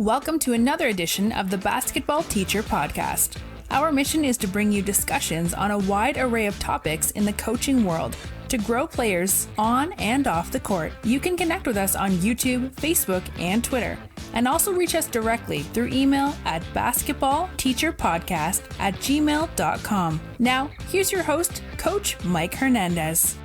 Welcome to another edition of the Basketball Teacher Podcast. Our mission is to bring you discussions on a wide array of topics in the coaching world to grow players on and off the court. You can connect with us on YouTube, Facebook, and Twitter, and also reach us directly through email at basketballteacherpodcast@gmail.com. Now, here's your host, Coach Mike Hernandez.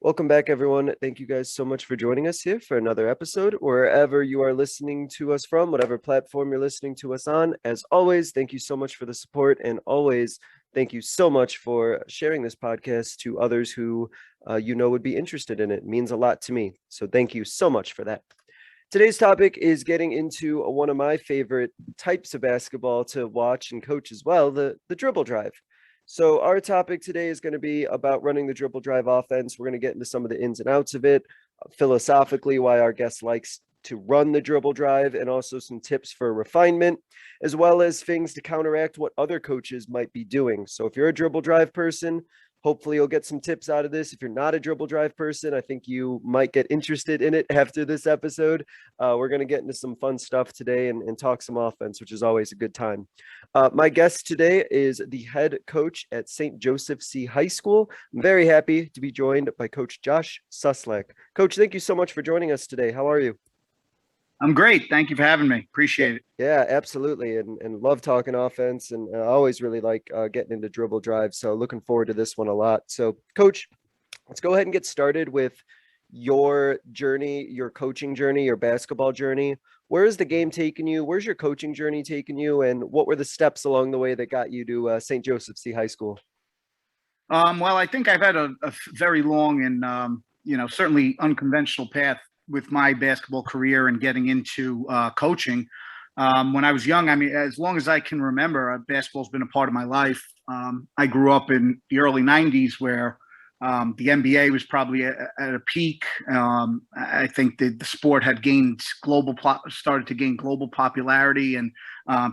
Welcome back, everyone. Thank you guys so much for joining us here for another episode, wherever you are listening to us from, whatever platform you're listening to us on. As always, thank you so much for the support, and always thank you so much for sharing this podcast to others who would be interested in it. It means a lot to me. So thank you so much for that. Today's topic is getting into one of my favorite types of basketball to watch and coach as well, the dribble drive. So our topic today is going to be about running the dribble drive offense. We're going to get into some of the ins and outs of it, philosophically, why our guest likes to run the dribble drive, and also some tips for refinement, as well as things to counteract what other coaches might be doing. So if you're a dribble drive person, hopefully you'll get some tips out of this. If you're not a dribble drive person, I think you might get interested in it after this episode. We're going to get into some fun stuff today and talk some offense, which is always a good time. My guest today is the head coach at St. Joseph C. High School. I'm very happy to be joined by Coach Josh Suslak. Coach, thank you so much for joining us today. How are you? I'm great. Thank you for having me. Appreciate it. Yeah, absolutely. And love talking offense. And I always really like getting into dribble drive. So looking forward to this one a lot. So Coach, let's go ahead and get started with your journey, your coaching journey, your basketball journey. Where is the game taking you? Where's your coaching journey taking you? And what were the steps along the way that got you to St. Joseph C. High School? Well, I think I've had a very long and, certainly unconventional path with my basketball career and getting into coaching. When I was young, I mean, as long as I can remember, basketball's been a part of my life. I grew up in the early 90s where the NBA was probably at a peak. I think the sport had started to gain global popularity and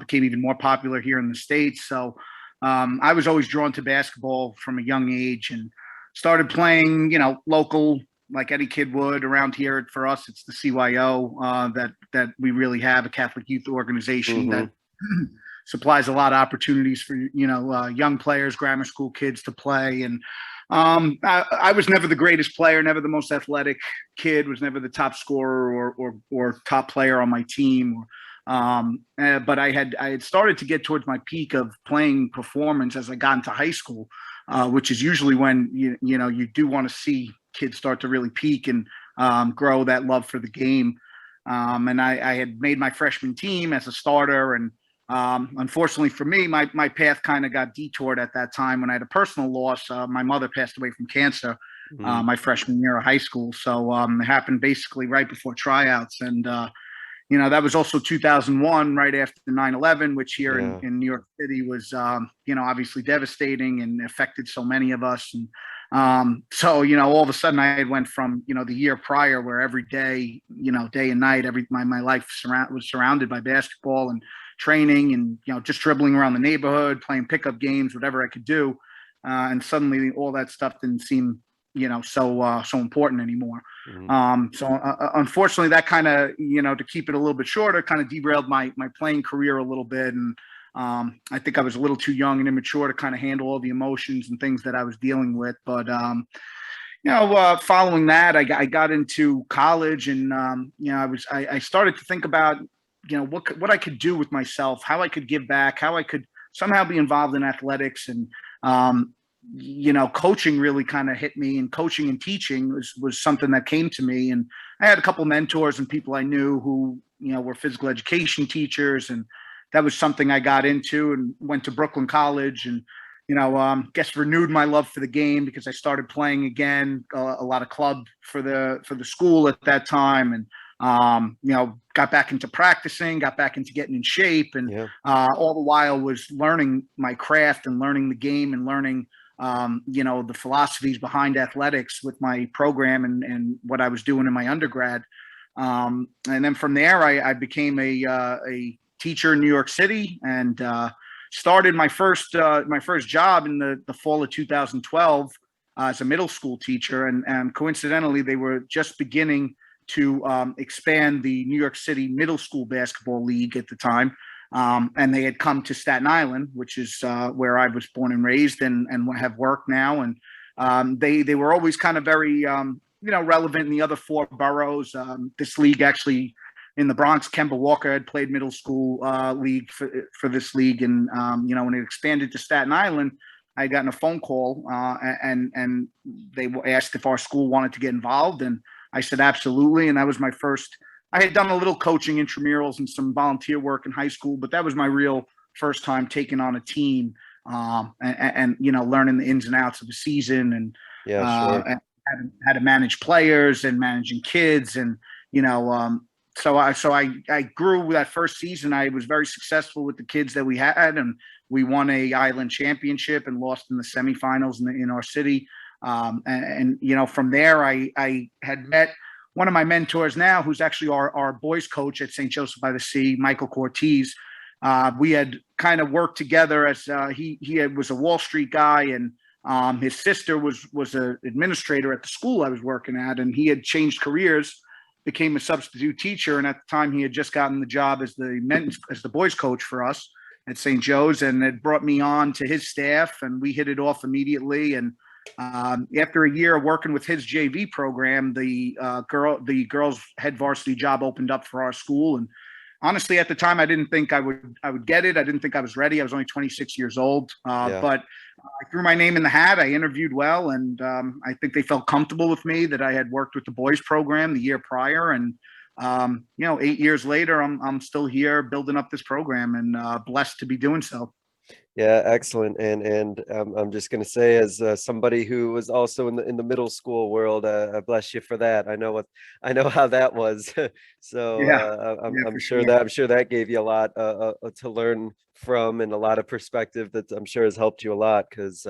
became even more popular here in the States. So I was always drawn to basketball from a young age and started playing, local, like any kid would around here. For us, it's the CYO that we really have, a Catholic youth organization that supplies a lot of opportunities for, young players, grammar school kids to play. And I was never the greatest player, never the most athletic kid, was never the top scorer or top player on my team. But I had started to get towards my peak of playing performance as I got into high school, which is usually when you do want to see kids start to really peak and grow that love for the game. And I had made my freshman team as a starter. And unfortunately for me, my path kind of got detoured at that time when I had a personal loss. My mother passed away from cancer my freshman year of high school. So it happened basically right before tryouts. And, that was also 2001, right after 9/11, which here in New York City was, obviously devastating and affected so many of us. And so, all of a sudden I went from, the year prior where every day, day and night, my life was surrounded by basketball and training and, just dribbling around the neighborhood, playing pickup games, whatever I could do. And suddenly all that stuff didn't seem, so important anymore. So unfortunately that kind of, to keep it a little bit shorter, kind of derailed my playing career a little bit. And I think I was a little too young and immature to kind of handle all the emotions and things that I was dealing with. But, following that, I got into college and, I started to think about, what I could do with myself, how I could give back, how I could somehow be involved in athletics. And, coaching really kind of hit me, and coaching and teaching was something that came to me. And I had a couple mentors and people I knew who, were physical education teachers, and that was something I got into and went to Brooklyn College and, guess renewed my love for the game because I started playing again, a lot of club for the school at that time. And, got back into practicing, got back into getting in shape, and all the while was learning my craft and learning the game and learning, the philosophies behind athletics with my program and what I was doing in my undergrad. And then from there, I became a teacher in New York City and started my first job in the fall of 2012 as a middle school teacher. And coincidentally, they were just beginning to expand the New York City Middle School Basketball League at the time. And they had come to Staten Island, which is where I was born and raised and have worked now. And they were always kind of very, relevant in the other four boroughs. This league actually in the Bronx, Kemba Walker had played middle school league for this league. And, when it expanded to Staten Island, I had gotten a phone call and they asked if our school wanted to get involved. And I said, absolutely. And that was my first. I had done a little coaching intramurals and some volunteer work in high school, but that was my real first time taking on a team and learning the ins and outs of the season and and how to manage players and managing kids. And, so I grew that first season. I was very successful with the kids that we had, and we won a island championship and lost in the semifinals in our city. From there, I had met one of my mentors now, who's actually our boys coach at St. Joseph by the Sea, Michael Cortez. We had kind of worked together as he was a Wall Street guy, and his sister was an administrator at the school I was working at, and he had changed careers, became a substitute teacher, and at the time he had just gotten the job as the boys coach for us at St. Joe's, and had brought me on to his staff, and we hit it off immediately. And after a year of working with his JV program, the girls' head varsity job opened up for our school. And honestly, at the time, I didn't think I would get it. I didn't think I was ready. I was only 26 years old, but I threw my name in the hat. I interviewed well, and I think they felt comfortable with me that I had worked with the boys program the year prior. And 8 years later, I'm still here building up this program, and blessed to be doing so. Yeah, excellent. And I'm just going to say, as somebody who was also in the middle school world, I bless you for that. I know how that was. So I'm sure that gave you a lot to learn from, and a lot of perspective that I'm sure has helped you a lot, because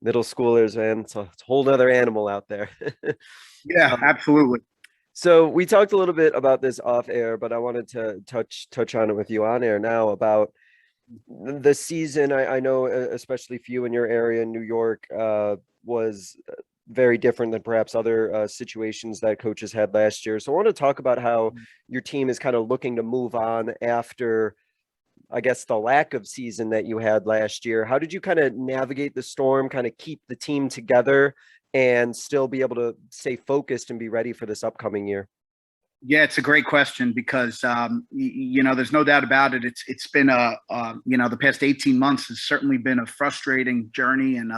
middle schoolers, man, it's a whole nother animal out there. Yeah, absolutely. So we talked a little bit about this off air, but I wanted to touch on it with you on air now about the season. I know, especially for you in your area in New York, was very different than perhaps other situations that coaches had last year. So I want to talk about how your team is kind of looking to move on after, I guess, the lack of season that you had last year. How did you kind of navigate the storm, kind of keep the team together, and still be able to stay focused and be ready for this upcoming year? Yeah, it's a great question, because there's no doubt about it. It's been the past 18 months has certainly been a frustrating journey, and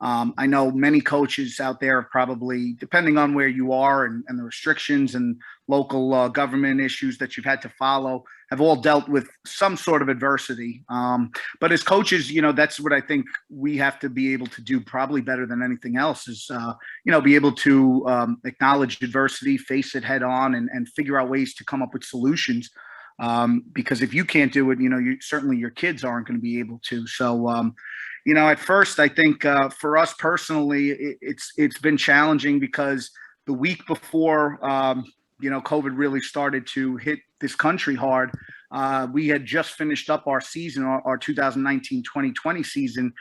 I know many coaches out there have probably, depending on where you are and the restrictions and local government issues that you've had to follow, have all dealt with some sort of adversity. But as coaches, that's what I think we have to be able to do probably better than anything else is, be able to acknowledge adversity, face it head on, and figure out ways to come up with solutions. Because if you can't do it, certainly your kids aren't going to be able to. So, at first, I think for us personally, it's been challenging, because the week before, COVID really started to hit this country hard, we had just finished up our season, our 2019-2020 season,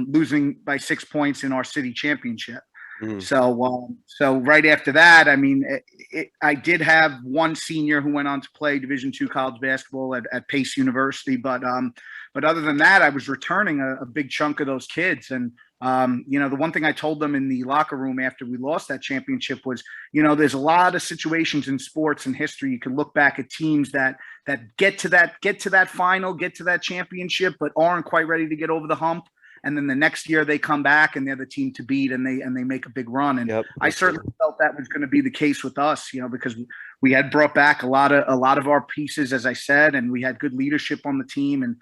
losing by 6 points in our city championship. So right after that, I mean, I did have one senior who went on to play Division II college basketball at Pace University, but other than that, I was returning a big chunk of those kids. And the one thing I told them in the locker room after we lost that championship was, there's a lot of situations in sports and history. You can look back at teams that get to that final, get to that championship, but aren't quite ready to get over the hump. And then the next year they come back and they're the team to beat, and they make a big run. And I certainly felt that was going to be the case with us, because we had brought back a lot of our pieces, as I said, and we had good leadership on the team. And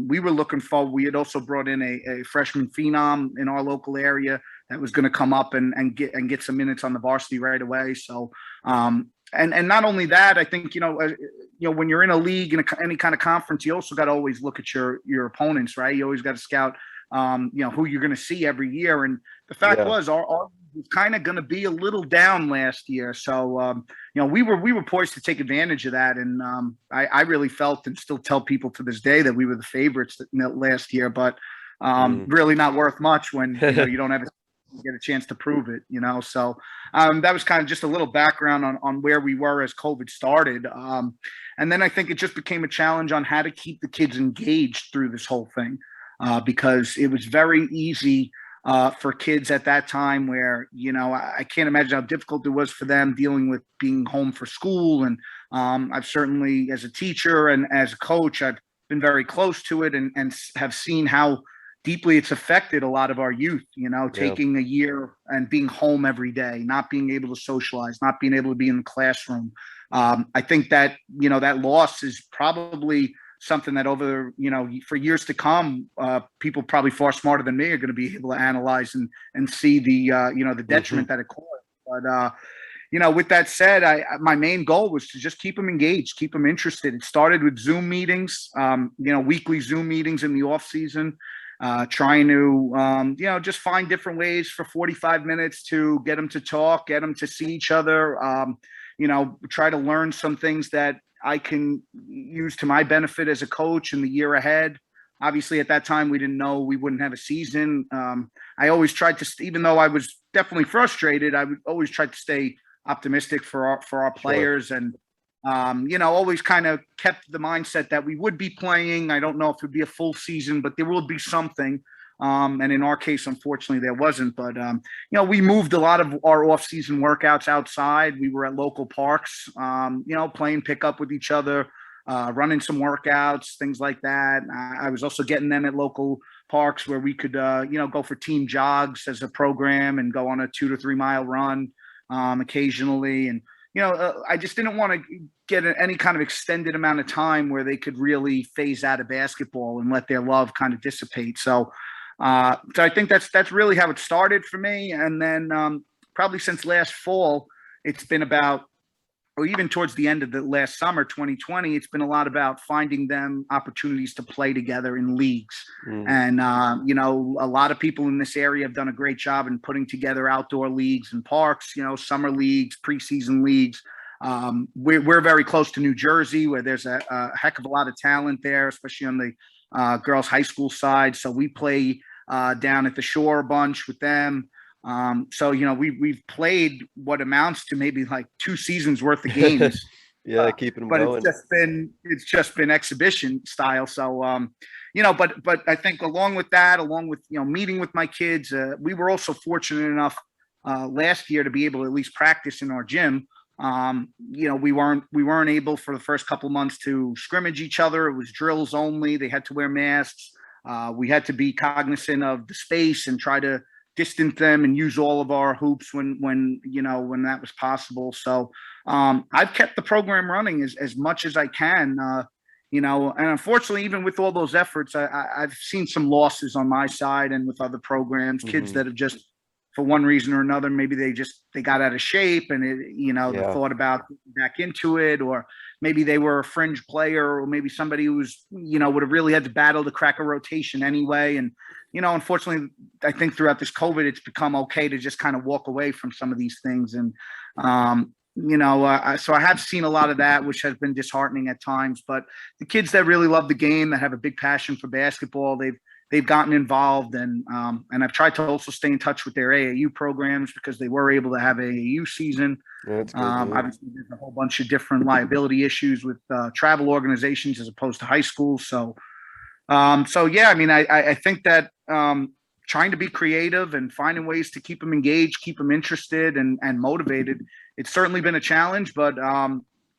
we were looking forward. We had also brought in a freshman phenom in our local area that was going to come up and get some minutes on the varsity right away. So, and not only that, I think, when you're in a league, in any kind of conference, you also got to always look at your opponents, right? You always got to scout who you're going to see every year. And the fact was our was kind of going to be a little down last year. So, we were poised to take advantage of that. And I really felt, and still tell people to this day, that we were the favorites last year, but really not worth much when you don't have a get a chance to prove it, So that was kind of just a little background on where we were as COVID started. And then I think it just became a challenge on how to keep the kids engaged through this whole thing, because it was very easy for kids at that time where, I can't imagine how difficult it was for them dealing with being home for school. And I've certainly, as a teacher and as a coach, I've been very close to it and have seen how deeply it's affected a lot of our youth, taking a year and being home every day, not being able to socialize, not being able to be in the classroom. I think that, that loss is probably something that over, for years to come, people probably far smarter than me are going to be able to analyze and see the, the detriment that it caused. But, with that said, my main goal was to just keep them engaged, keep them interested. It started with Zoom meetings, weekly Zoom meetings in the off season, trying to, just find different ways for 45 minutes to get them to talk, get them to see each other, try to learn some things that I can use to my benefit as a coach in the year ahead. Obviously, at that time, we didn't know we wouldn't have a season. I always tried to, even though I was definitely frustrated, I would always try to stay optimistic for our players. Sure. And, always kind of kept the mindset that we would be playing. I don't know if it would be a full season, but there will be something. And in our case, unfortunately, there wasn't. But, we moved a lot of our off-season workouts outside. We were at local parks, playing pickup with each other, running some workouts, things like that. I was also getting them at local parks where we could, go for team jogs as a program and go on a 2 to 3 mile run occasionally. And, I just didn't want to get any kind of extended amount of time where they could really phase out of basketball and let their love kind of dissipate. So I think that's really how it started for me. And then probably since last fall, it's been about, or even towards the end of the last summer, 2020, it's been a lot about finding them opportunities to play together in leagues. And, a lot of people in this area have done a great job in putting together outdoor leagues and parks, summer leagues, preseason leagues. We're very close to New Jersey, where there's a heck of a lot of talent there, especially on the girls' high school side. So we play down at the Shore a bunch with them. So, we've played what amounts to maybe like 2 seasons worth of games. Keeping them but going. It's just been exhibition style. So, but I think along with meeting with my kids, we were also fortunate enough last year to be able to at least practice in our gym. We weren't able for the first couple of months to scrimmage each other. It was drills only. They had to wear masks. We had to be cognizant of the space and try to distance them and use all of our hoops when that was possible. So I've kept the program running as much as I can, and unfortunately, even with all those efforts, I've seen some losses on my side and with other programs, kids that have just, for one reason or another, maybe they got out of shape and they thought about back into it, or maybe they were a fringe player, or maybe somebody who was, would have really had to battle to crack a rotation anyway. And, unfortunately, I think throughout this COVID, it's become okay to just kind of walk away from some of these things. And, so I have seen a lot of that, which has been disheartening at times. But the kids that really love the game, that have a big passion for basketball, they've gotten involved, and I've tried to also stay in touch with their AAU programs because they were able to have an AAU season. That's good, obviously, there's a whole bunch of different liability issues with travel organizations as opposed to high school. So, I think that trying to be creative and finding ways to keep them engaged, keep them interested and motivated, it's certainly been a challenge, but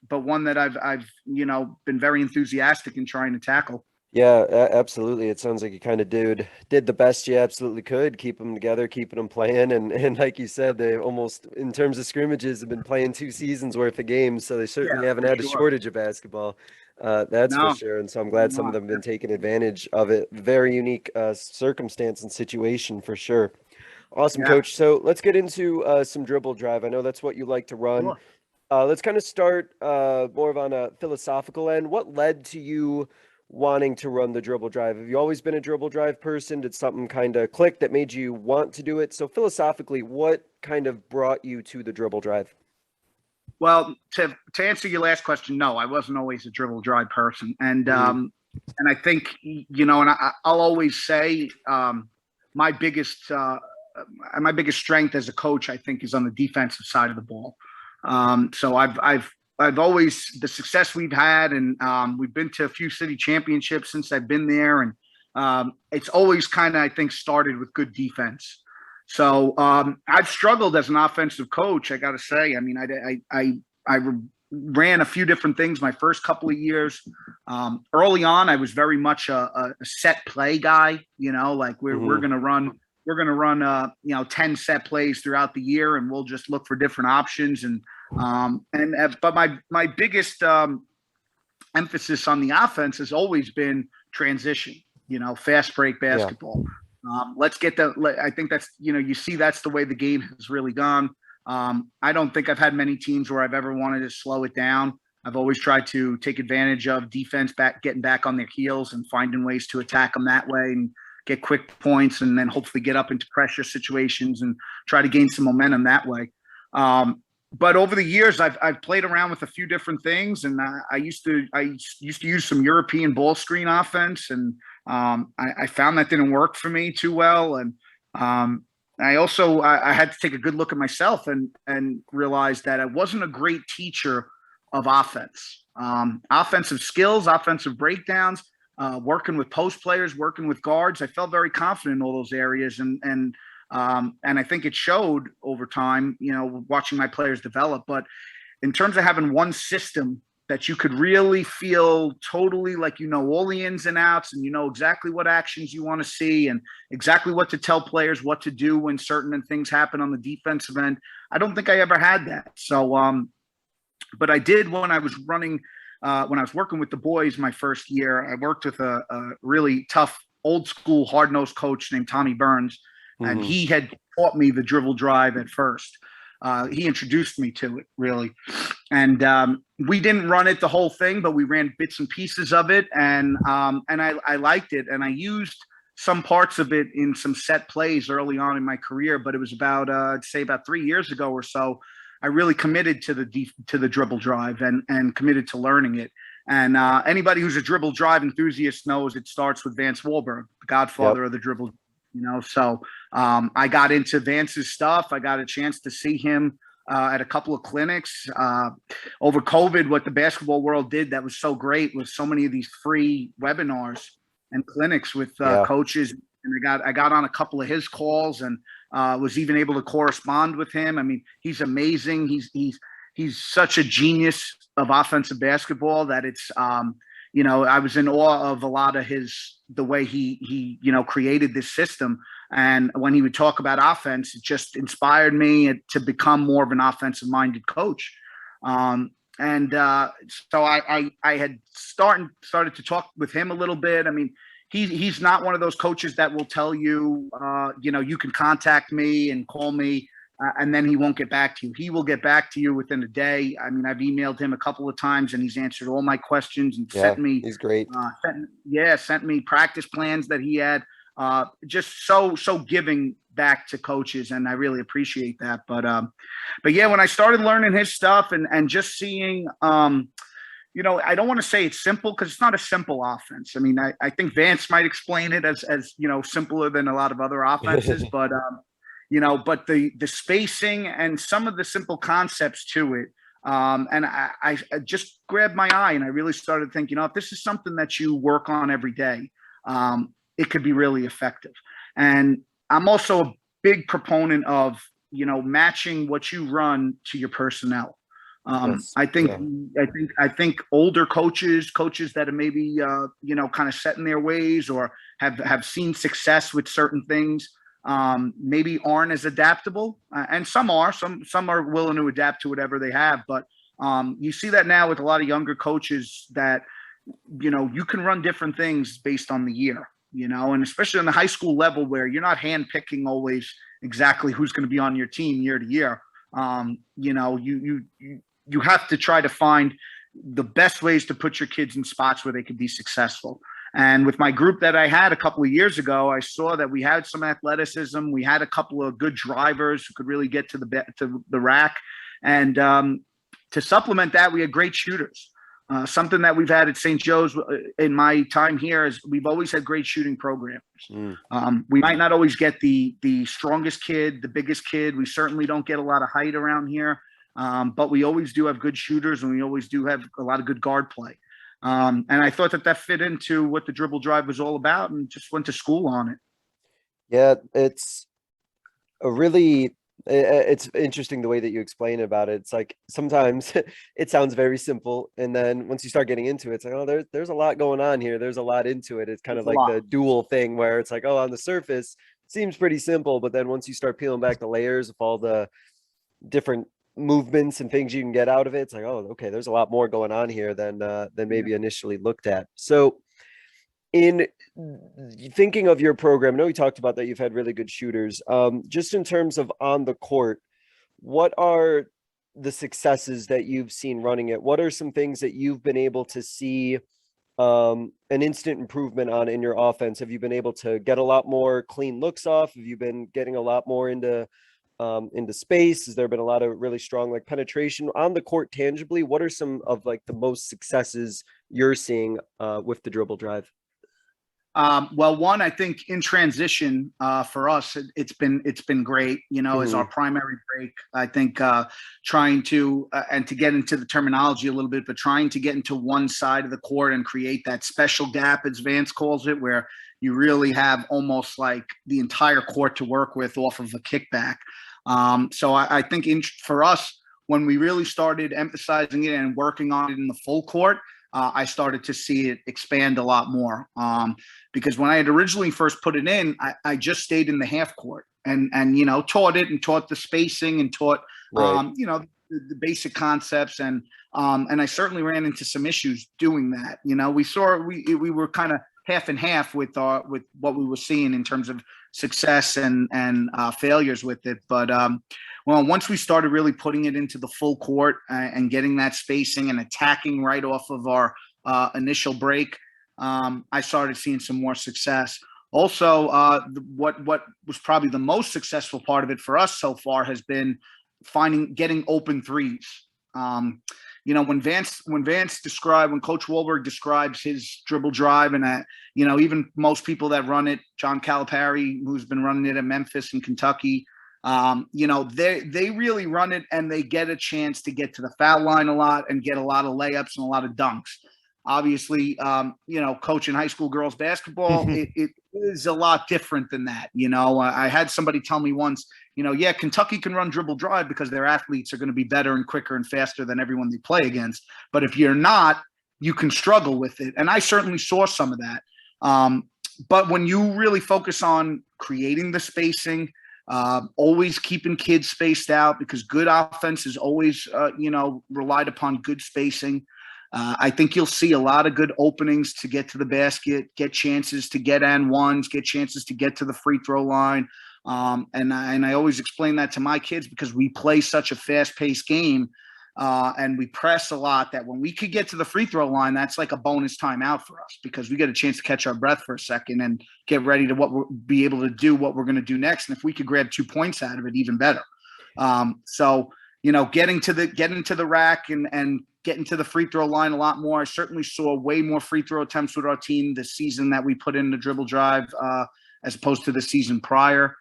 one that I've been very enthusiastic in trying to tackle. Yeah, absolutely. It sounds like you kind of did the best you absolutely could, keep them together, keeping them playing. And like you said, they almost, in terms of scrimmages, have been playing 2 seasons worth of games. So they certainly haven't had a shortage of basketball. That's for sure. And so I'm glad some of them have been taking advantage of it. Very unique circumstance and situation for sure. Awesome, Coach. So let's get into some dribble drive. I know that's what you like to run. Sure. Let's kind of start more of on a philosophical end. What led to you wanting to run the dribble drive? Have you always been a dribble drive person? Did something kind of click that made you want to do it? So philosophically, what kind of brought you to the dribble drive? Well, to answer your last question, no, I wasn't always a dribble drive person. And and I think, and I'll always say my biggest my biggest strength as a coach, I think, is on the defensive side of the ball. So I've always, the success we've had, and we've been to a few city championships since I've been there, and it's always kind of, I think, started with good defense. So I've struggled as an offensive coach, I got to say. I mean, I ran a few different things my first couple of years. Early on, I was very much a set play guy. Like we're going to run 10 set plays throughout the year, and we'll just look for different options. But my biggest emphasis on the offense has always been transition. Fast break basketball. Yeah. Let's get I think that's, you see that's the way the game has really gone. I don't think I've had many teams where I've ever wanted to slow it down. I've always tried to take advantage of defense getting back on their heels and finding ways to attack them that way and get quick points, and then hopefully get up into pressure situations and try to gain some momentum that way. But over the years, I've played around with a few different things, and I used to use some European ball screen offense, and I found that didn't work for me too well. And I also had to take a good look at myself and realize that I wasn't a great teacher of offense, offensive skills, offensive breakdowns, working with post players, working with guards. I felt very confident in all those areas, and I think it showed over time, watching my players develop. But in terms of having one system that you could really feel totally like all the ins and outs, and exactly what actions you want to see, and exactly what to tell players what to do when certain things happen on the defensive end, I don't think I ever had that. So, but I did when I was running, when I was working with the boys my first year. I worked with a really tough, old school, hard-nosed coach named Tommy Burns, and he had taught me the dribble drive at first. He introduced me to it, really. And we didn't run it the whole thing, but we ran bits and pieces of it. And I liked it. And I used some parts of it in some set plays early on in my career. But it was about, I'd say about 3 years ago or so, I really committed to the dribble drive and committed to learning it. And anybody who's a dribble drive enthusiast knows it starts with Vance Wahlberg, the godfather of the dribble. So I got into Vance's stuff. I got a chance to see him at a couple of clinics over COVID. What the basketball world did that was so great was so many of these free webinars and clinics with coaches. And I got on a couple of his calls, and was even able to correspond with him. I mean, he's amazing. He's such a genius of offensive basketball that it's I was in awe of a lot of the way he created this system. And when he would talk about offense, it just inspired me to become more of an offensive minded coach. So I had started to talk with him a little bit. I mean, he's not one of those coaches that will tell you, you can contact me and call me, and then he won't get back to you. He will get back to you within a day. I mean, I've emailed him a couple of times, and he's answered all my questions and sent me. He's great. Sent me practice plans that he had. Just so giving back to coaches, and I really appreciate that. But yeah, when I started learning his stuff and just seeing, I don't want to say it's simple, because it's not a simple offense. I mean, I think Vance might explain it as simpler than a lot of other offenses, but but the spacing and some of the simple concepts to it, and I just grabbed my eye, and I really started thinking, if this is something that you work on every day, it could be really effective. And I'm also a big proponent of, matching what you run to your personnel. Yes. I think older coaches that are maybe, kind of set in their ways, or have seen success with certain things, maybe aren't as adaptable, and some are willing to adapt to whatever they have. But you see that now with a lot of younger coaches that, you can run different things based on the year, and especially on the high school level, where you're not handpicking always exactly who's going to be on your team year to year. You have to try to find the best ways to put your kids in spots where they could be successful. And with my group that I had a couple of years ago, I saw that we had some athleticism. We had a couple of good drivers who could really get to the rack. And to supplement that, we had great shooters. Something that we've had at St. Joe's in my time here is we've always had great shooting programs. We might not always get the strongest kid, the biggest kid. We certainly don't get a lot of height around here, but we always do have good shooters, and we always do have a lot of good guard play. And I thought that fit into what the dribble drive was all about, and just went to school on it. Yeah, it's it's interesting the way that you explain about it. It's like sometimes it sounds very simple, and then once you start getting into it, it's like, oh, there's a lot going on here. There's a lot into it. It's kind of like the dual thing where it's like, oh, on the surface seems pretty simple, but then once you start peeling back the layers of all the different movements and things you can get out of it, it's like, oh, okay, there's a lot more going on here than maybe initially looked at. So in thinking of your program, I know you talked about that you've had really good shooters. Just in terms of on the court, what are the successes that you've seen running it? What are some things that you've been able to see an instant improvement on in your offense? Have you been able to get a lot more clean looks off? Have you been getting a lot more into space? Has there been a lot of really strong like penetration on the court tangibly? What are some of like the most successes you're seeing with the dribble drive? Well, one, I think in transition for us, it's been great, as our primary break. I think trying to, and to get into the terminology a little bit, but trying to get into one side of the court and create that special gap, as Vance calls it, where you really have almost like the entire court to work with off of a kickback. So I think for us, when we really started emphasizing it and working on it in the full court, I started to see it expand a lot more. Because when I had originally first put it in, I just stayed in the half court and taught it and taught the spacing and taught, the basic concepts. And I certainly ran into some issues doing that. We were kind of half and half with what we were seeing in terms of success and failures with it. But once we started really putting it into the full court and getting that spacing and attacking right off of our initial break, I started seeing some more success. Also, what was probably the most successful part of it for us so far has been getting open threes. When Coach Wahlberg describes his dribble drive, and even most people that run it, John Calipari, who's been running it at Memphis and Kentucky, they really run it and they get a chance to get to the foul line a lot and get a lot of layups and a lot of dunks. Obviously, coaching high school girls basketball, it is a lot different than that. I had somebody tell me once, Kentucky can run dribble drive because their athletes are going to be better and quicker and faster than everyone they play against. But if you're not, you can struggle with it. And I certainly saw some of that. But when you really focus on creating the spacing, always keeping kids spaced out, because good offense is always, relied upon good spacing. I think you'll see a lot of good openings to get to the basket, get chances to get and ones, get chances to get to the free throw line. And I always explain that to my kids, because we play such a fast-paced game and we press a lot, that when we could get to the free throw line, that's like a bonus timeout for us, because we get a chance to catch our breath for a second and get ready to be able to do what we're going to do next. And if we could grab 2 points out of it, even better. Getting to the rack and getting to the free throw line a lot more. I certainly saw way more free throw attempts with our team this season that we put in the dribble drive as opposed to the season prior.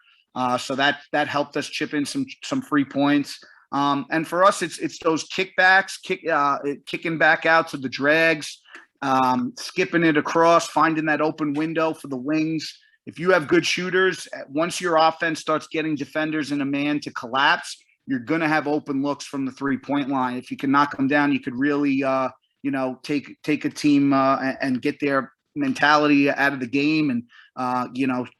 So that helped us chip in some free points. And for us, it's those kickbacks, kicking back out to the drags, skipping it across, finding that open window for the wings. If you have good shooters, once your offense starts getting defenders in a man to collapse, you're going to have open looks from the 3-point line. If you can knock them down, you could really, take a team and get their mentality out of the game and,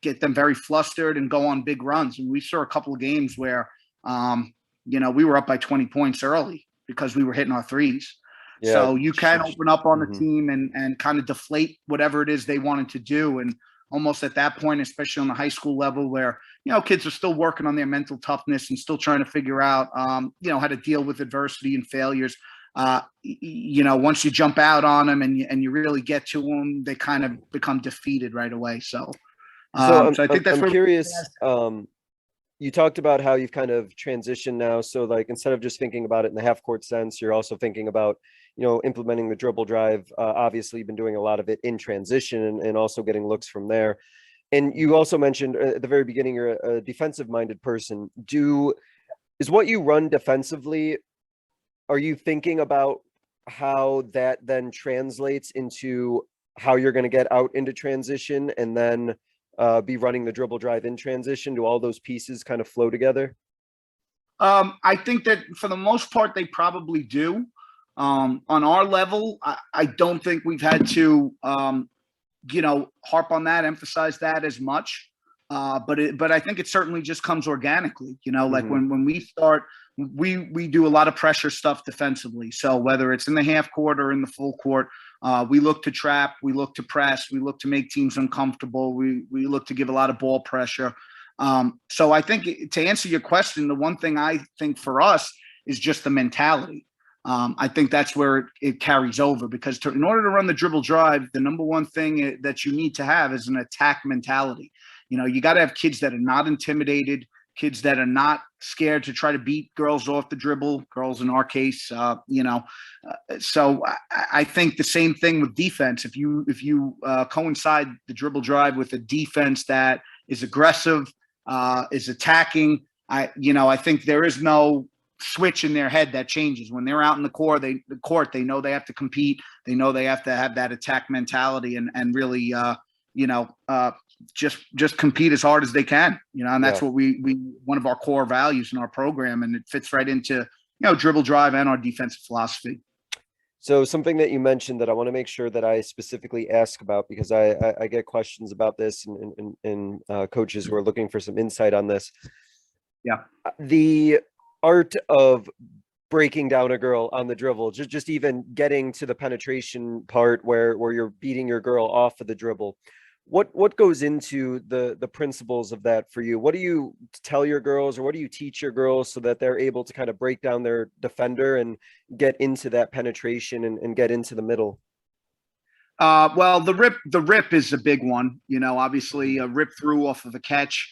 get them very flustered and go on big runs. And we saw a couple of games where, we were up by 20 points early because we were hitting our threes. Yeah, so you can open up on the team and kind of deflate whatever it is they wanted to do. And almost at that point, especially on the high school level where, kids are still working on their mental toughness and still trying to figure out, how to deal with adversity and failures. Once you jump out on them and you really get to them, they kind of become defeated right away. So I think that's I'm curious. you talked about how you've kind of transitioned now. So like, instead of just thinking about it in the half court sense, you're also thinking about, implementing the dribble drive. Obviously you've been doing a lot of it in transition, and also getting looks from there. And you also mentioned at the very beginning, you're a defensive minded person. Is what you run defensively, are you thinking about how that then translates into how you're going to get out into transition, and then be running the dribble drive in transition? Do all those pieces kind of flow together? I think that for the most part, they probably do. On our level, I don't think we've had to, harp on that, emphasize that as much. But I think it certainly just comes organically, like when we start, we do a lot of pressure stuff defensively. So whether it's in the half court or in the full court, we look to trap, we look to press, we look to make teams uncomfortable. We look to give a lot of ball pressure. So I think, to answer your question, the one thing I think for us is just the mentality. I think that's where it carries over, because in order to run the dribble drive, the number one thing that you need to have is an attack mentality. You got to have kids that are not intimidated, kids that are not scared to try to beat girls off the dribble, girls in our case, so I think the same thing with defense. If you coincide the dribble drive with a defense that is aggressive, is attacking, I think there is no switch in their head that changes when they're out in the court. They know they have to compete. They know they have to have that attack mentality, and really, just compete as hard as they can, and that's what we one of our core values in our program, and it fits right into, dribble drive and our defensive philosophy. So something that you mentioned that I want to make sure that I specifically ask about, because I get questions about this, and coaches who are looking for some insight on this. Yeah. The art of breaking down a girl on the dribble, just even getting to the penetration part where you're beating your girl off of the dribble. What goes into the principles of that for you? What do you tell your girls, or what do you teach your girls, so that they're able to kind of break down their defender and get into that penetration and get into the middle? Well, the rip is a big one. Obviously a rip through off of a catch.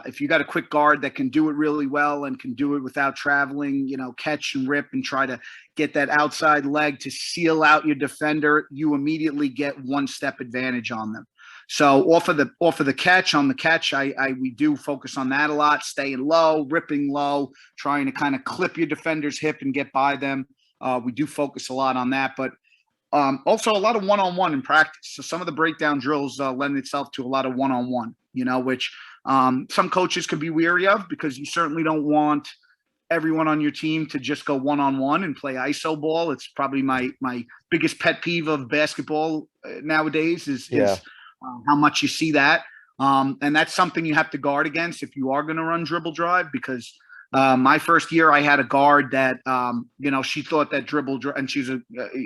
If you got a quick guard that can do it really well and can do it without traveling, catch and rip and try to get that outside leg to seal out your defender, you immediately get one step advantage on them. So off of the catch, on the catch, we do focus on that a lot, staying low, ripping low, trying to kind of clip your defender's hip and get by them. We do focus a lot on that, but also a lot of one-on-one in practice. So some of the breakdown drills lend itself to a lot of one-on-one, which some coaches can be weary of, because you certainly don't want everyone on your team to just go one-on-one and play ISO ball. It's probably my biggest pet peeve of basketball nowadays is how much you see that. And that's something you have to guard against if you are going to run dribble drive, because my first year I had a guard that, she thought that and she's a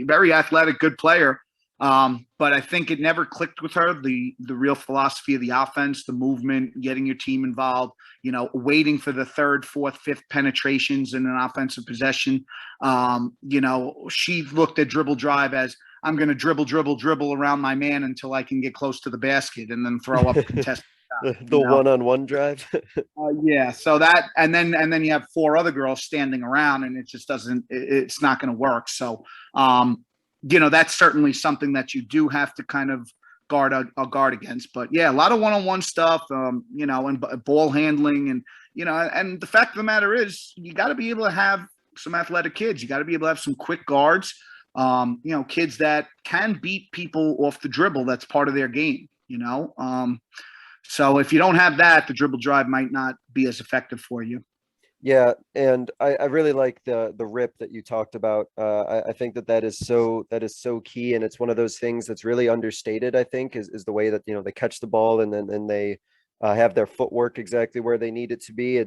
very athletic, good player. But I think it never clicked with her, the real philosophy of the offense, the movement, getting your team involved, waiting for the third, fourth, fifth penetrations in an offensive possession. She looked at dribble drive as, I'm going to dribble around my man until I can get close to the basket and then throw up a contested shot. The one-on-one drive. Yeah. So that, and then you have four other girls standing around, and it just it's not going to work. So, that's certainly something that you do have to kind of guard against. But yeah, a lot of one-on-one stuff, and ball handling, and and the fact of the matter is, you got to be able to have some athletic kids. You got to be able to have some quick guards, kids that can beat people off the dribble. That's part of their game, So if you don't have that, the dribble drive might not be as effective for you. Yeah, and I really like the rip that you talked about. I think that is so key, and it's one of those things that's really understated. I think is the way that they catch the ball, and then they have their footwork exactly where they need it to be. I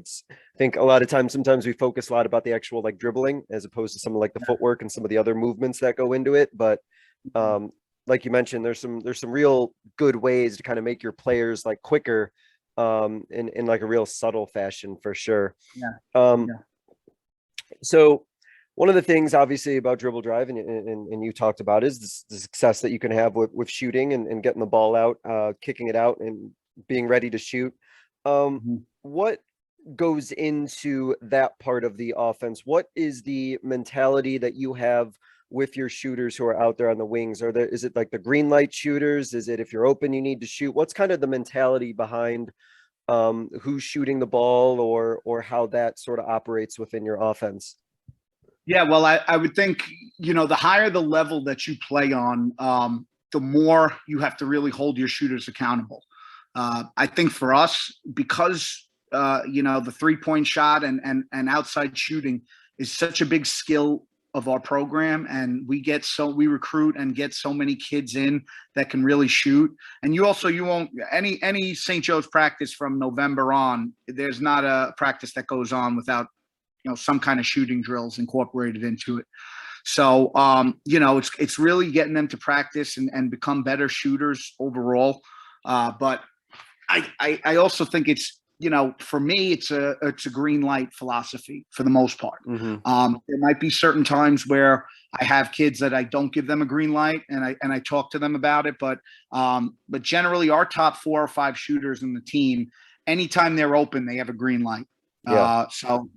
think a lot of times, sometimes we focus a lot about the actual like dribbling, as opposed to some of like the footwork and some of the other movements that go into it. But like you mentioned, there's some real good ways to kind of make your players like quicker, in like a real subtle fashion, for sure. So one of the things obviously about dribble drive, and you talked about, is the success that you can have with shooting and getting the ball out, kicking it out and being ready to shoot. What goes into that part of the offense? What is the mentality that you have with your shooters who are out there on the wings? Is it like the green light shooters? Is it if you're open, you need to shoot? What's kind of the mentality behind who's shooting the ball or how that sort of operates within your offense? Yeah, well, I would think, the higher the level that you play on, the more you have to really hold your shooters accountable. I think for us, because, the 3-point shot and outside shooting is such a big skill of our program, and we recruit and get so many kids in that can really shoot. And you won't any St. Joe's practice from November on, there's not a practice that goes on without some kind of shooting drills incorporated into it. So it's really getting them to practice and become better shooters overall. But I also think it's, for me, it's a green light philosophy for the most part. Mm-hmm. There might be certain times where I have kids that I don't give them a green light, and I talk to them about it. But generally, our top 4 or 5 shooters in the team, anytime they're open, they have a green light. Yeah. So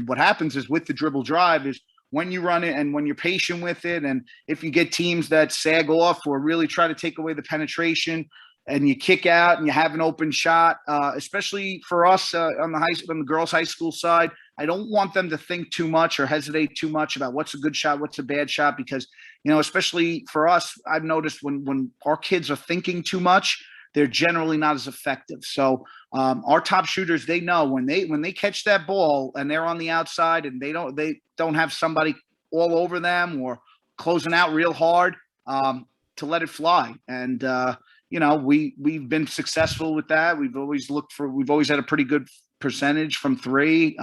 what happens is with the dribble drive is when you run it and when you're patient with it, and if you get teams that sag off or really try to take away the penetration, and you kick out and you have an open shot, especially for us on the girls' high school side, I don't want them to think too much or hesitate too much about what's a good shot, what's a bad shot, because, especially for us, I've noticed when our kids are thinking too much, they're generally not as effective. So our top shooters, they know when they catch that ball and they're on the outside and they don't have somebody all over them or closing out real hard, to let it fly. And we've been successful with that. We've always had a pretty good percentage from 3.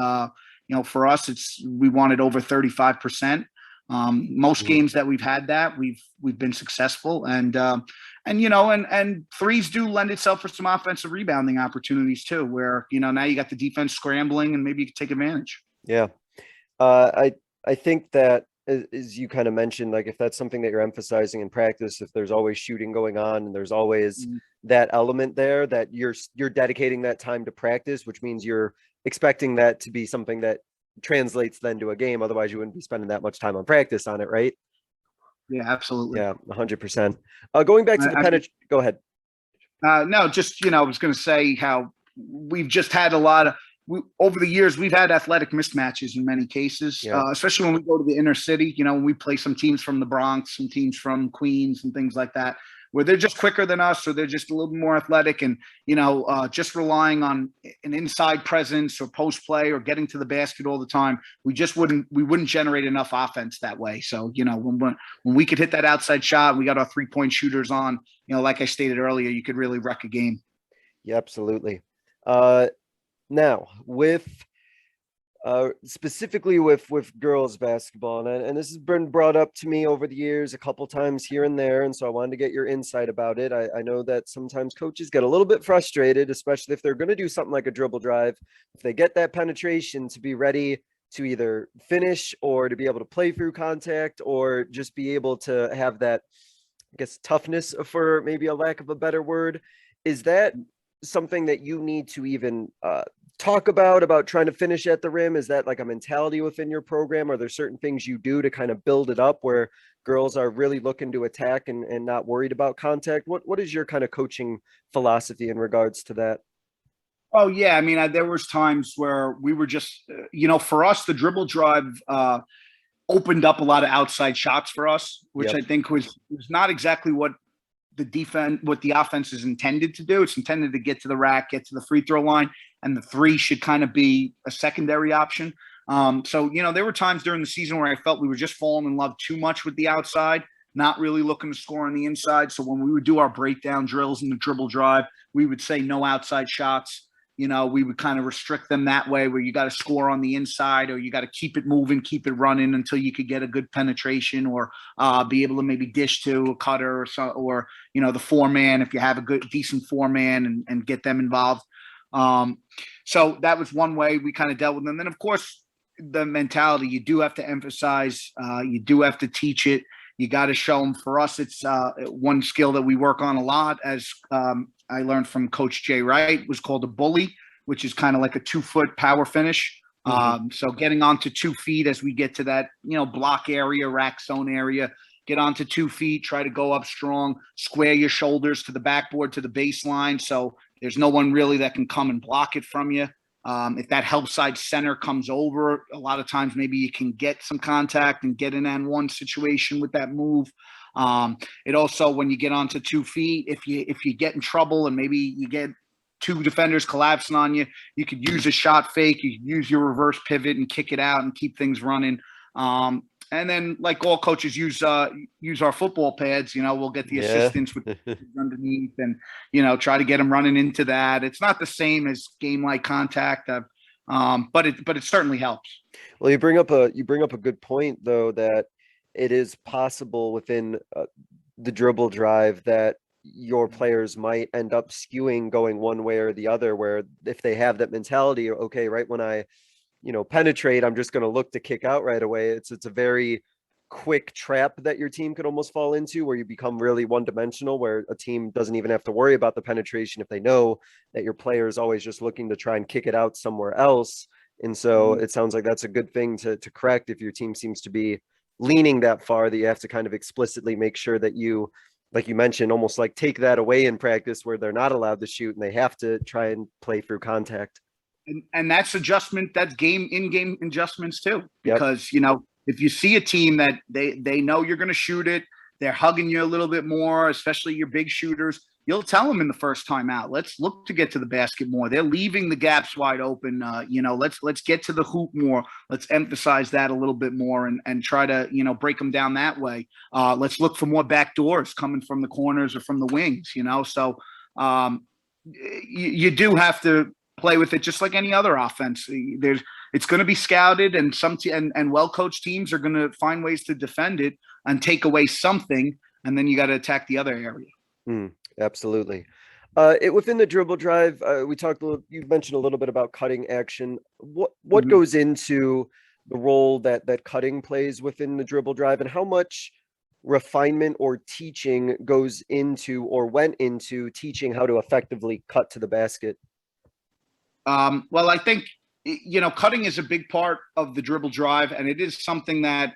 For us, we wanted over 35%. Most games that we've had that we've been successful, and threes do lend itself for some offensive rebounding opportunities too, where, now you got the defense scrambling and maybe you can take advantage. Yeah. I think that, as you kind of mentioned, like if that's something that you're emphasizing in practice, if there's always shooting going on and there's always that element there, that you're dedicating that time to practice, which means you're expecting that to be something that translates then to a game. Otherwise you wouldn't be spending that much time on practice on it, right? Yeah, absolutely. Yeah, 100%. Going back to the penetration, go ahead. No, just, I was going to say how we've just had over the years, we've had athletic mismatches in many cases, especially when we go to the inner city, when we play some teams from the Bronx, some teams from Queens and things like that, where they're just quicker than us, or they're just a little bit more athletic, and, just relying on an inside presence or post play or getting to the basket all the time. We wouldn't generate enough offense that way. So, when we could hit that outside shot, we got our 3-point shooters on, like I stated earlier, you could really wreck a game. Yeah, absolutely. Now, with specifically with girls basketball, and this has been brought up to me over the years a couple times here and there, and so I wanted to get your insight about it. I know that sometimes coaches get a little bit frustrated, especially if they're going to do something like a dribble drive, if they get that penetration, to be ready to either finish or to be able to play through contact, or just be able to have that, I guess, toughness, for maybe a lack of a better word. Is that something that you need to even talk about trying to finish at the rim? Is that like a mentality within your program? Are there certain things you do to kind of build it up where girls are really looking to attack and not worried about contact? What is your kind of coaching philosophy in regards to that? Oh yeah, I mean, there was times where we were just, for us, the dribble drive opened up a lot of outside shots for us, which I think was not exactly what the offense is intended to do. It's intended to get to the rack, get to the free throw line, and the 3 should kind of be a secondary option. So, there were times during the season where I felt we were just falling in love too much with the outside, not really looking to score on the inside. So when we would do our breakdown drills in the dribble drive, we would say no outside shots. We would kind of restrict them that way, where you got to score on the inside, or you got to keep it moving, keep it running until you could get a good penetration, or be able to maybe dish to a cutter or the 4-man, if you have a good, decent 4-man, and get them involved. So that was one way we kind of dealt with them. And then, of course, the mentality, you do have to emphasize, you do have to teach it. You got to show them. For us, it's one skill that we work on a lot, as I learned from Coach Jay Wright, was called a bully. which is kind of like a 2-foot power finish. So getting onto 2 feet as we get to that, block area, rack zone area, get onto 2 feet, try to go up strong, square your shoulders to the backboard, to the baseline. So there's no one really that can come and block it from you. If that help side center comes over, a lot of times maybe you can get some contact and get an N1 situation with that move. It also, when you get onto 2 feet, if you get in trouble and maybe you get 2 defenders collapsing on you, you could use a shot fake, you could use your reverse pivot and kick it out and keep things running. And then, like all coaches use our football pads, we'll get the assistants with underneath and, try to get them running into that. It's not the same as game-like contact, but it certainly helps. Well, you bring up a good point, though, that it is possible within the dribble drive that your players might end up skewing going one way or the other, where if they have that mentality, okay, right when I penetrate, I'm just going to look to kick out right away. It's a very quick trap that your team could almost fall into, where you become really one-dimensional, where a team doesn't even have to worry about the penetration if they know that your player is always just looking to try and kick it out somewhere else. And so it sounds like that's a good thing to correct if your team seems to be leaning that far, that you have to kind of explicitly make sure that you, like you mentioned, almost like take that away in practice where they're not allowed to shoot and they have to try and play through contact. And that's in-game adjustments too, because, if you see a team that they know you're going to shoot it, they're hugging you a little bit more, especially your big shooters, you'll tell them in the first time out, let's look to get to the basket more. They're leaving the gaps wide open. Let's get to the hoop more. Let's emphasize that a little bit more and try to, break them down that way. Let's look for more back doors coming from the corners or from the wings, So you do have to play with it just like any other offense. It's going to be scouted, and and well-coached teams are going to find ways to defend it and take away something, and then you got to attack the other area. Absolutely. Within the dribble drive, you mentioned a little bit about cutting action. What goes into the role that cutting plays within the dribble drive, and how much refinement or teaching goes into or went into teaching how to effectively cut to the basket? Well, I think, cutting is a big part of the dribble drive, and it is something that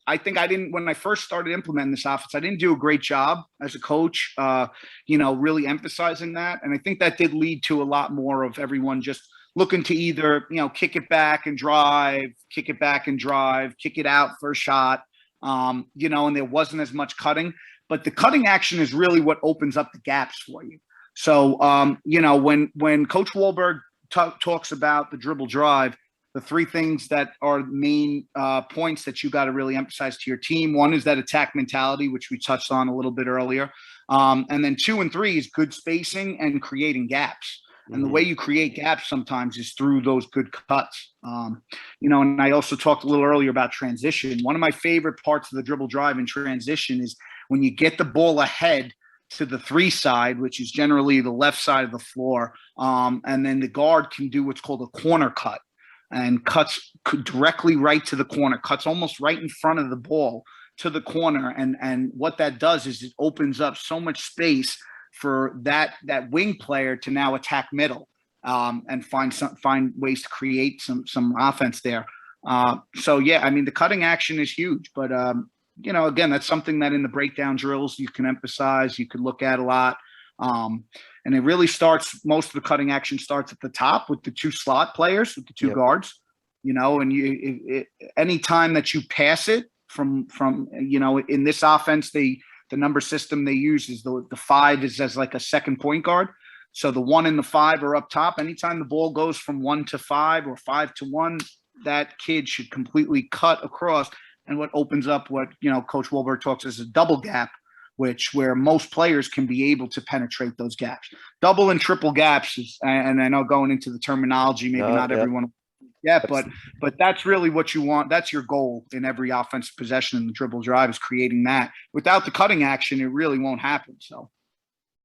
I think when I first started implementing this offense, I didn't do a great job as a coach, really emphasizing that. And I think that did lead to a lot more of everyone just looking to either, kick it back and drive, kick it out for a shot, and there wasn't as much cutting. But the cutting action is really what opens up the gaps for you. So, when Coach Wahlberg talks about the dribble drive, the 3 things that are main points that you got to really emphasize to your team. One is that attack mentality, which we touched on a little bit earlier. And then 2 and 3 is good spacing and creating gaps. And the way you create gaps sometimes is through those good cuts. And I also talked a little earlier about transition. One of my favorite parts of the dribble drive in transition is when you get the ball ahead to the 3 side, which is generally the left side of the floor. And then the guard can do what's called a corner cut, and cuts directly right to the corner, cuts almost right in front of the ball to the corner. And what that does is it opens up so much space for that wing player to now attack middle and find ways to create some offense there. The cutting action is huge, but again, that's something that in the breakdown drills you can emphasize, you could look at a lot. And it really most of the cutting action starts at the top with the 2 slot players, with the 2 guards, and any time that you pass it from in this offense, the number system they use is the 5 is as like a second point guard. So the 1 and the 5 are up top. Anytime the ball goes from 1 to 5 or 5 to 1, that kid should completely cut across. And what opens up what, Coach Wahlberg talks as a double gap, where most players can be able to penetrate those gaps. Double and triple gaps and I know going into the terminology, maybe not everyone. Yeah, but that's really what you want. That's your goal in every offensive possession in the dribble drive, is creating that. Without the cutting action, it really won't happen. So.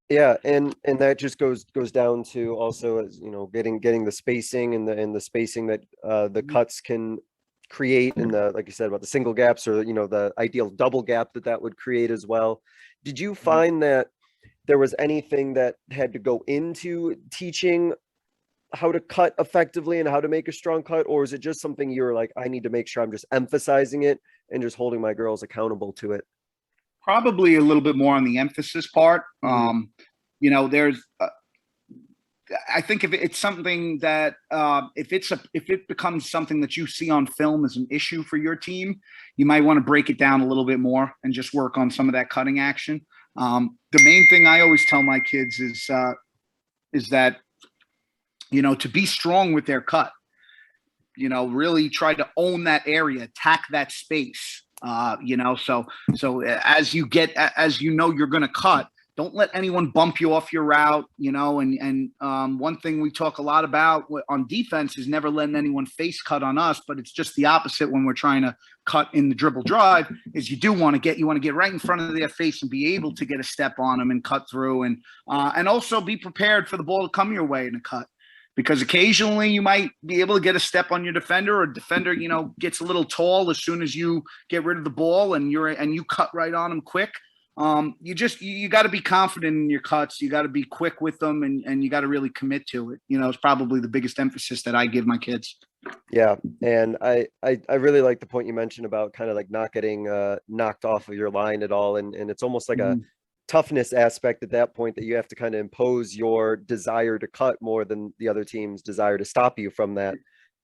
Yeah, and that just goes down to also, as getting the spacing and the spacing that the cuts can create, and like you said about the single gaps, or the ideal double gap that would create as well. Did you find that there was anything that had to go into teaching how to cut effectively and how to make a strong cut, or is it just something you're like, I need to make sure I'm just emphasizing it and just holding my girls accountable to it? Probably a little bit more on the emphasis part. You know, there's I think if it's something that if it becomes something that you see on film as an issue for your team, you might want to break it down a little bit more and just work on some of that cutting action. The main thing I always tell my kids is that, you know, to be strong with their cut, you know, really try to own that area, attack that space. You know, so as you know you're going to cut, don't let anyone bump you off your route, you know, and one thing we talk a lot about on defense is never letting anyone face cut on us, but it's just the opposite when we're trying to cut in the dribble drive is you want to get right in front of their face and be able to get a step on them and cut through and also be prepared for the ball to come your way in a cut. Because occasionally you might be able to get a step on your defender, or defender, you know, gets a little tall as soon as you get rid of the ball and you cut right on them quick. You got to be confident in your cuts. You got to be quick with them, and you got to really commit to it. You know, it's probably the biggest emphasis that I give my kids. Yeah, and I really like the point you mentioned about kind of like not getting knocked off of your line at all, and it's almost like a toughness aspect at that point that you have to kind of impose your desire to cut more than the other team's desire to stop you from that.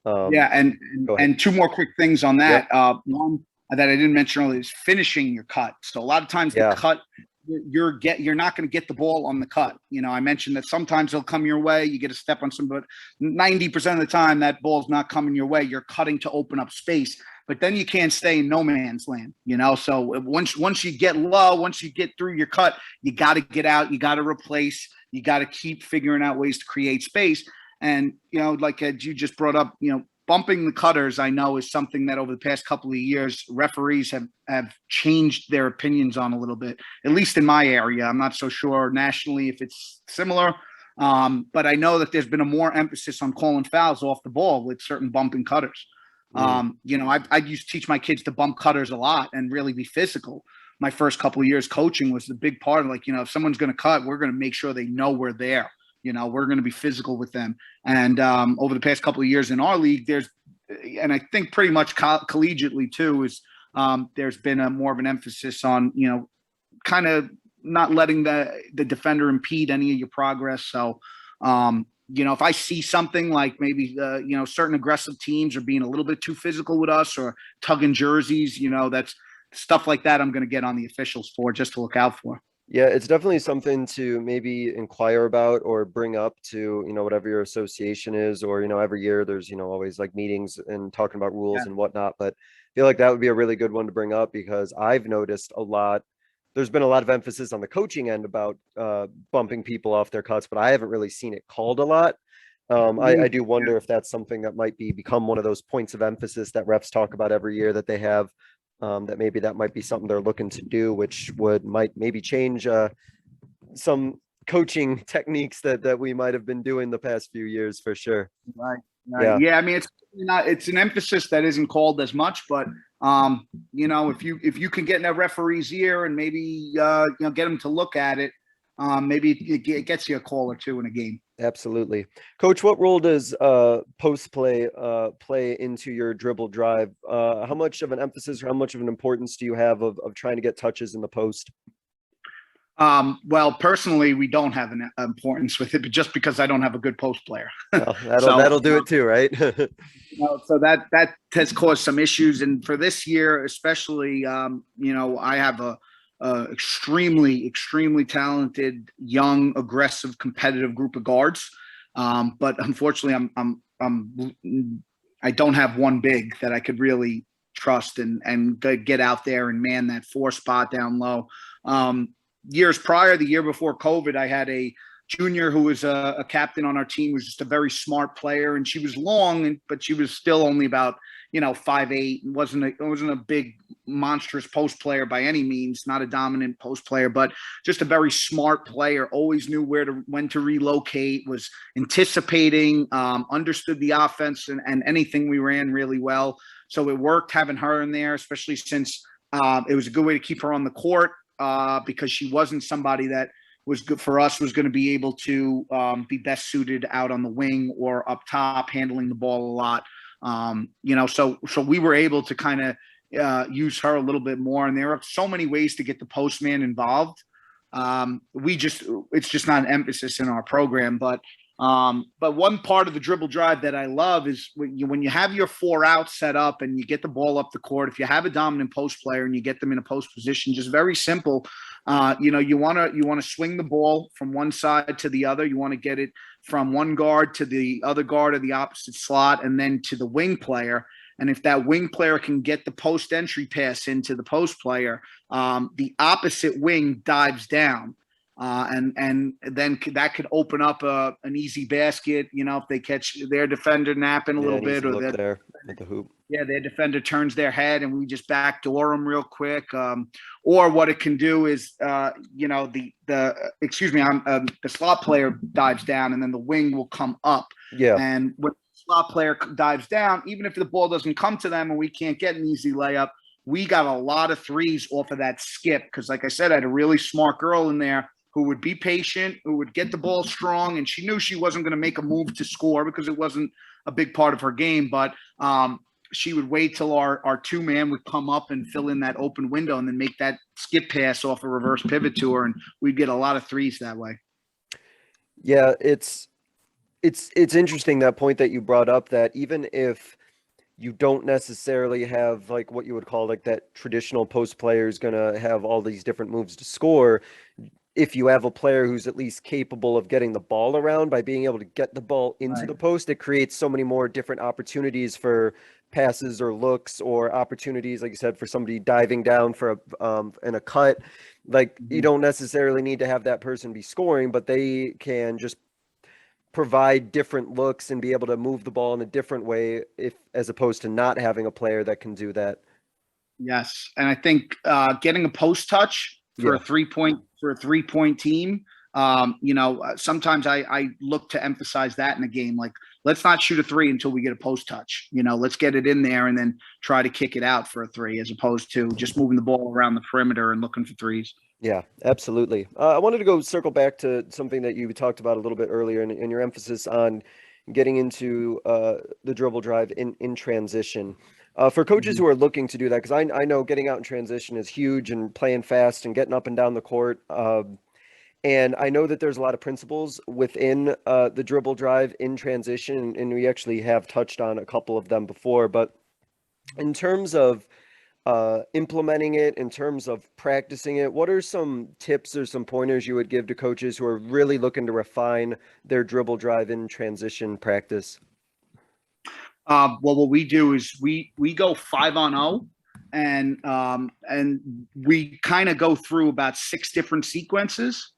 Yeah, and two more quick things on that. Yep. One that I didn't mention earlier is finishing your cut. So a lot of times the cut, you're not going to get the ball on the cut. You know, I mentioned that sometimes it'll come your way. You get a step on some, but 90% of the time that ball's not coming your way. You're cutting to open up space. But then you can't stay in no man's land, you know? So once you get low, once you get through your cut, you got to get out, you got to replace, you got to keep figuring out ways to create space. And, you know, like you just brought up, you know, bumping the cutters, I know, is something that over the past couple of years, referees have changed their opinions on a little bit, at least in my area. I'm not so sure nationally if it's similar. But I know that there's been a more emphasis on calling fouls off the ball with certain bumping cutters. You know, I used to teach my kids to bump cutters a lot and really be physical. My first couple of years coaching was the big part of, like, you know, if someone's going to cut, we're going to make sure they know we're there. You know, we're going to be physical with them. And over the past couple of years in our league, and I think pretty much collegiately too, is there's been more of an emphasis on, you know, kind of not letting the defender impede any of your progress. So, you know, if I see something like maybe, you know, certain aggressive teams are being a little bit too physical with us or tugging jerseys, you know, that's stuff like that I'm going to get on the officials for, just to look out for. Yeah, it's definitely something to maybe inquire about or bring up to, you know, whatever your association is, or, you know, every year there's, you know, always like meetings and talking about rules and whatnot. But I feel like that would be a really good one to bring up, because I've noticed there's been a lot of emphasis on the coaching end about bumping people off their cuts, but I haven't really seen it called a lot. I do wonder if that's something that might become one of those points of emphasis that refs talk about every year that they have, that might be something they're looking to do, which might maybe change some coaching techniques that we might have been doing the past few years, for sure. Right. Yeah. I mean, it's an emphasis that isn't called as much, but you know, if you can get in a referee's ear and maybe you know, get him to look at it, maybe it gets you a call or two in a game. Absolutely. Coach, what role does post play play into your dribble drive? How much of an emphasis or how much of an importance do you have of trying to get touches in the post? Well, personally, we don't have an importance with it, but just because I don't have a good post player. Well, that'll do it too, right? You know, so that has caused some issues. And for this year, especially, you know, I have a extremely talented, young, aggressive, competitive group of guards. But unfortunately, I don't have one big that I could really trust and get out there and man that 4 spot down low. Years prior, the year before COVID, I had a junior who was a captain on our team, was just a very smart player, and she was long, but she was still only about, you know, 5'8", wasn't a big monstrous post player by any means, not a dominant post player, but just a very smart player, always knew when to relocate, was anticipating, understood the offense and anything we ran really well. So it worked having her in there, especially since it was a good way to keep her on the court, because she wasn't somebody that, was good for us was going to be able to be best suited out on the wing or up top, handling the ball a lot. So we were able to kind of use her a little bit more. And there are so many ways to get the postman involved. It's just not an emphasis in our program, but one part of the dribble drive that I love is when you have your 4 outs set up and you get the ball up the court. If you have a dominant post player and you get them in a post position, just very simple. You want to swing the ball from one side to the other. You want to get it from one guard to the other guard of the opposite slot, and then to the wing player. And if that wing player can get the post entry pass into the post player, the opposite wing dives down. And then that could open up an easy basket, if they catch their defender napping a little bit, or there at the hoop. Yeah, their defender turns their head and we just backdoor them real quick. Or what it can do is, the slot player dives down and then the wing will come up. Yeah. And when the slot player dives down, even if the ball doesn't come to them and we can't get an easy layup, we got a lot of threes off of that skip. Because like I said, I had a really smart girl in there who would be patient, who would get the ball strong, and she knew she wasn't going to make a move to score because it wasn't a big part of her game. But she would wait till our 2-man would come up and fill in that open window and then make that skip pass off a reverse pivot to her, and we'd get a lot of threes that way. Yeah, it's interesting, that point that you brought up, that even if you don't necessarily have like what you would call like that traditional post player is going to have all these different moves to score, if you have a player who's at least capable of getting the ball around by being able to get the ball into the post, it creates so many more different opportunities for passes or looks, or opportunities, like you said, for somebody diving down for a cut. Like, you don't necessarily need to have that person be scoring, but they can just provide different looks and be able to move the ball in a different way, as opposed to not having a player that can do that. Yes, and I think getting a post touch for a 3-point team. Sometimes I look to emphasize that in a game. Like, let's not shoot a 3 until we get a post touch. Let's get it in there and then try to kick it out for a 3, as opposed to just moving the ball around the perimeter and looking for threes. Yeah, absolutely. I wanted to circle back to something that you talked about a little bit earlier, and your emphasis on getting into the dribble drive in transition. For coaches who are looking to do that, because I know getting out in transition is huge, and playing fast and getting up and down the court. And I know that there's a lot of principles within the dribble drive in transition, and we actually have touched on a couple of them before. But in terms of implementing it, in terms of practicing it, what are some tips or some pointers you would give to coaches who are really looking to refine their dribble drive in transition practice? Well, what we do is we go 5-on-0, and we kind of go through about 6 different sequences.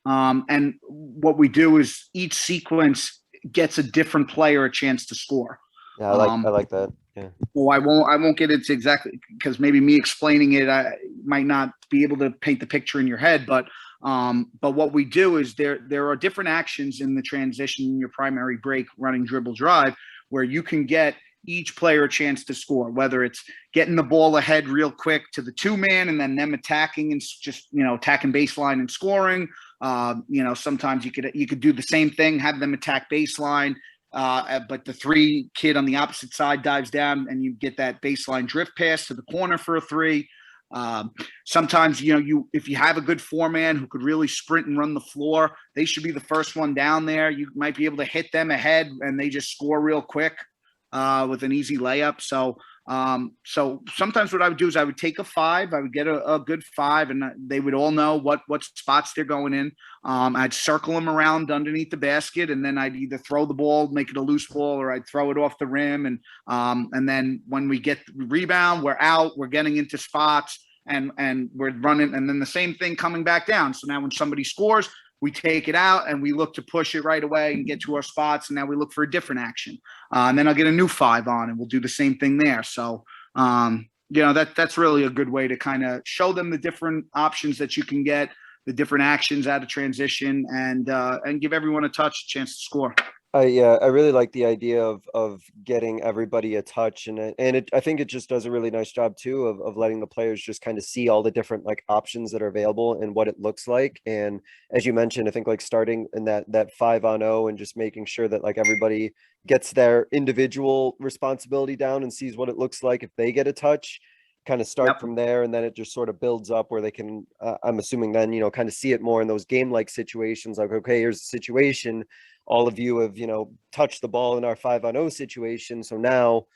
And what we do is each sequence gets a different player a chance to score. Yeah, I like that. Yeah. Well, I won't get into exactly, because maybe me explaining it, I might not be able to paint the picture in your head. But what we do is there are different actions in the transition in your primary break running dribble drive, where you can get each player a chance to score, whether it's getting the ball ahead real quick to the 2-man and then them attacking and just, attacking baseline and scoring. Sometimes you could do the same thing, have them attack baseline, but the 3 kid on the opposite side dives down and you get that baseline drift pass to the corner for a 3. Sometimes, if you have a good 4-man who could really sprint and run the floor, they should be the first one down there. You might be able to hit them ahead and they just score real quick with an easy layup. So sometimes what I would do is I would take a 5, I would get a good 5, and they would all know what spots they're going in. I'd circle them around underneath the basket, and then I'd either throw the ball, make it a loose ball, or I'd throw it off the rim. And then when we get the rebound, we're out, we're getting into spots, and we're running, and then the same thing coming back down. So now when somebody scores, we take it out and we look to push it right away and get to our spots. And now we look for a different action. And then I'll get a new 5 on and we'll do the same thing there. So, that's really a good way to kind of show them the different options that you can get, the different actions out of transition, and give everyone a chance to score. I really like the idea of getting everybody a touch, I think it just does a really nice job too of letting the players just kind of see all the different like options that are available and what it looks like. And as you mentioned, I think like starting in that 5-on-0 and just making sure that like everybody gets their individual responsibility down and sees what it looks like if they get a touch, kind of start Yep. from there, and then it just sort of builds up where they can I'm assuming then, kind of see it more in those game like situations, like, okay, here's the situation, all of you have, touched the ball in our 5-on-0 situation. So now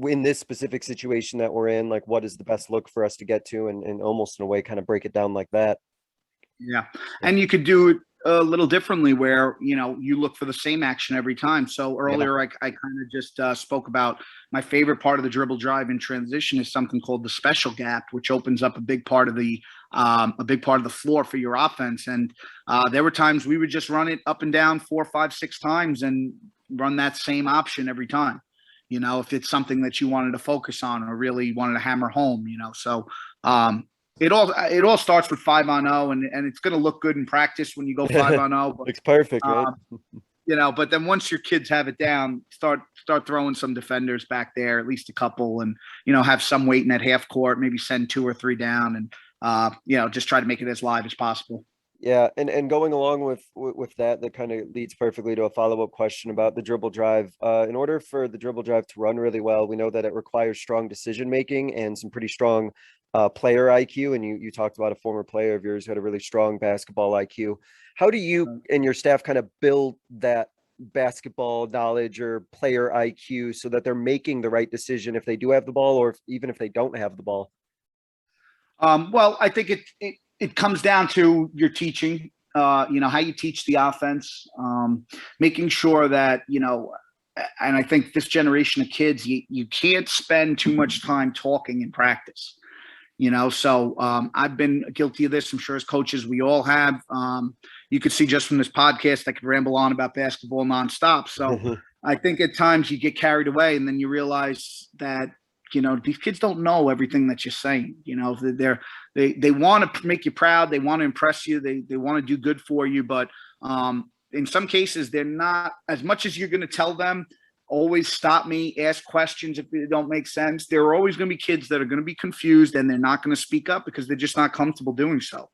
in this specific situation that we're in, like what is the best look for us to get to, and almost in a way kind of break it down like that. Yeah. And you could do it a little differently where, you look for the same action every time. So earlier, I kind of just spoke about my favorite part of the dribble drive in transition is something called the special gap, which opens up a big part of the floor for your offense. And there were times we would just run it up and down 4, 5, 6 times and run that same option every time. If it's something that you wanted to focus on or really wanted to hammer home, so it all starts with 5-on-0, and it's going to look good in practice when you go 5-on-0. Looks perfect, right? But then once your kids have it down, start throwing some defenders back there, at least a couple, and have some waiting at half court, maybe send 2 or 3 down, and just try to make it as live as possible. Yeah, and going along with that kind of leads perfectly to a follow-up question about the dribble drive. In order for the dribble drive to run really well, we know that it requires strong decision making and some pretty strong player IQ. And you talked about a former player of yours who had a really strong basketball IQ. How do you and your staff kind of build that basketball knowledge or player IQ so that they're making the right decision if they do have the ball, or even if they don't have the ball? Well, I think it comes down to your teaching, how you teach the offense, making sure that, and I think this generation of kids, you can't spend too much time talking in practice, so I've been guilty of this. I'm sure as coaches, we all have. You could see just from this podcast, I could ramble on about basketball nonstop. So I think at times you get carried away and then you realize that, these kids don't know everything that you're saying. They want to make you proud. They want to impress you. They want to do good for you. But in some cases, they're not, as much as you're going to tell them, always stop me, ask questions if they don't make sense. There are always going to be kids that are going to be confused and they're not going to speak up because they're just not comfortable doing so.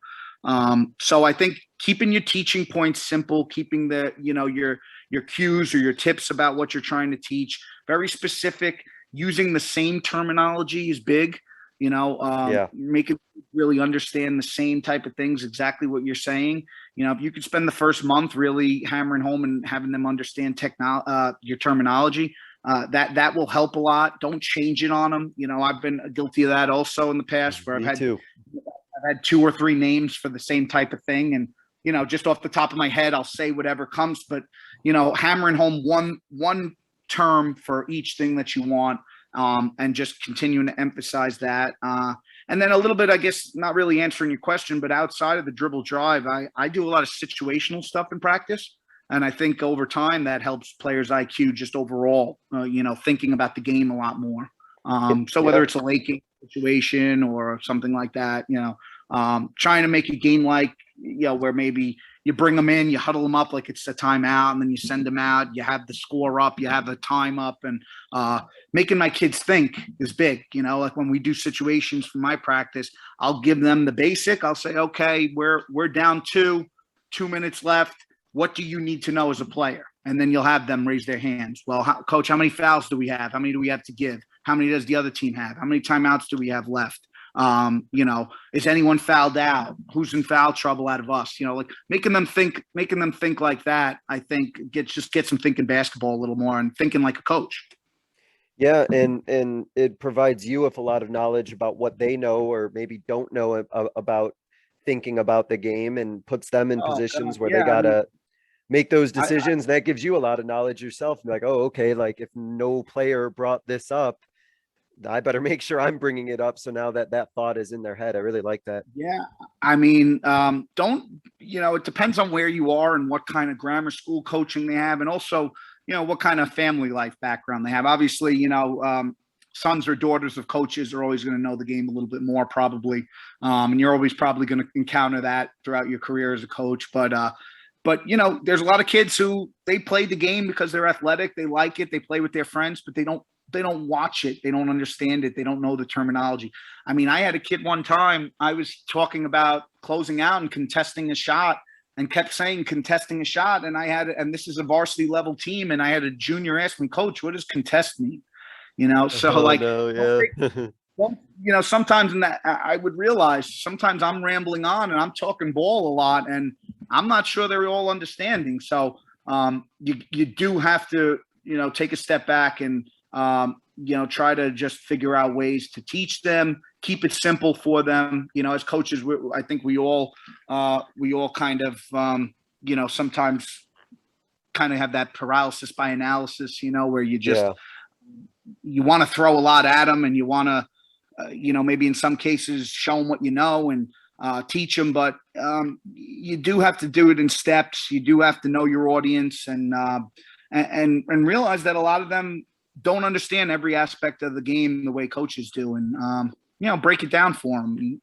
So I think keeping your teaching points simple, keeping your cues or your tips about what you're trying to teach very specific, using the same terminology is big, making really understand the same type of things, exactly what you're saying. If you could spend the first month really hammering home and having them understand your terminology, that will help a lot. Don't change it on them. I've been guilty of that also in the past where I've had 2 or 3 names for the same type of thing. And, just off the top of my head, I'll say whatever comes, but, hammering home one term for each thing that you want, and just continuing to emphasize that. And then a little bit, I guess, not really answering your question, but outside of the dribble drive, I do a lot of situational stuff in practice. And I think over time that helps players' IQ just overall, thinking about the game a lot more. So whether it's a late game situation or something like that, trying to make a game like, where maybe you bring them in, you huddle them up like it's a timeout, and then you send them out, you have the score up, you have the time up, and making my kids think is big. Like when we do situations for my practice, I'll give them the basic. I'll say, okay, we're down 2 minutes left. What do you need to know as a player? And then you'll have them raise their hands. Well, coach, how many fouls do we have? How many do we have to give? How many does the other team have? How many timeouts do we have left? Is anyone fouled out? Who's in foul trouble out of us? Like making them think like that, I think gets them thinking basketball a little more and thinking like a coach. Yeah, and it provides you with a lot of knowledge about what they know or maybe don't know about thinking about the game, and puts them in positions where they gotta make those decisions. That gives you a lot of knowledge yourself. Like, oh, okay, like if no player brought this up, I better make sure I'm bringing it up. So now that thought is in their head, I really like that. Yeah. I mean, it depends on where you are and what kind of grammar school coaching they have. And also, what kind of family life background they have. Obviously, sons or daughters of coaches are always going to know the game a little bit more probably. And you're always probably going to encounter that throughout your career as a coach. But But, there's a lot of kids who they play the game because they're athletic. They like it. They play with their friends, but they don't watch it. They don't understand it. They don't know the terminology. I mean, I had a kid one time, I was talking about closing out and contesting a shot and kept saying contesting a shot. And this is a varsity level team. And I had a junior ask me, Coach, what does contest mean? Sometimes in that I would realize sometimes I'm rambling on and I'm talking ball a lot and I'm not sure they're all understanding. So you do have to, take a step back and, try to just figure out ways to teach them, keep it simple for them. As coaches, I think we all kind of, sometimes kind of have that paralysis by analysis, where you just, you want to throw a lot at them and you want to, maybe in some cases show them what you know and teach them, but you do have to do it in steps. You do have to know your audience and realize that a lot of them don't understand every aspect of the game the way coaches do, and break it down for them,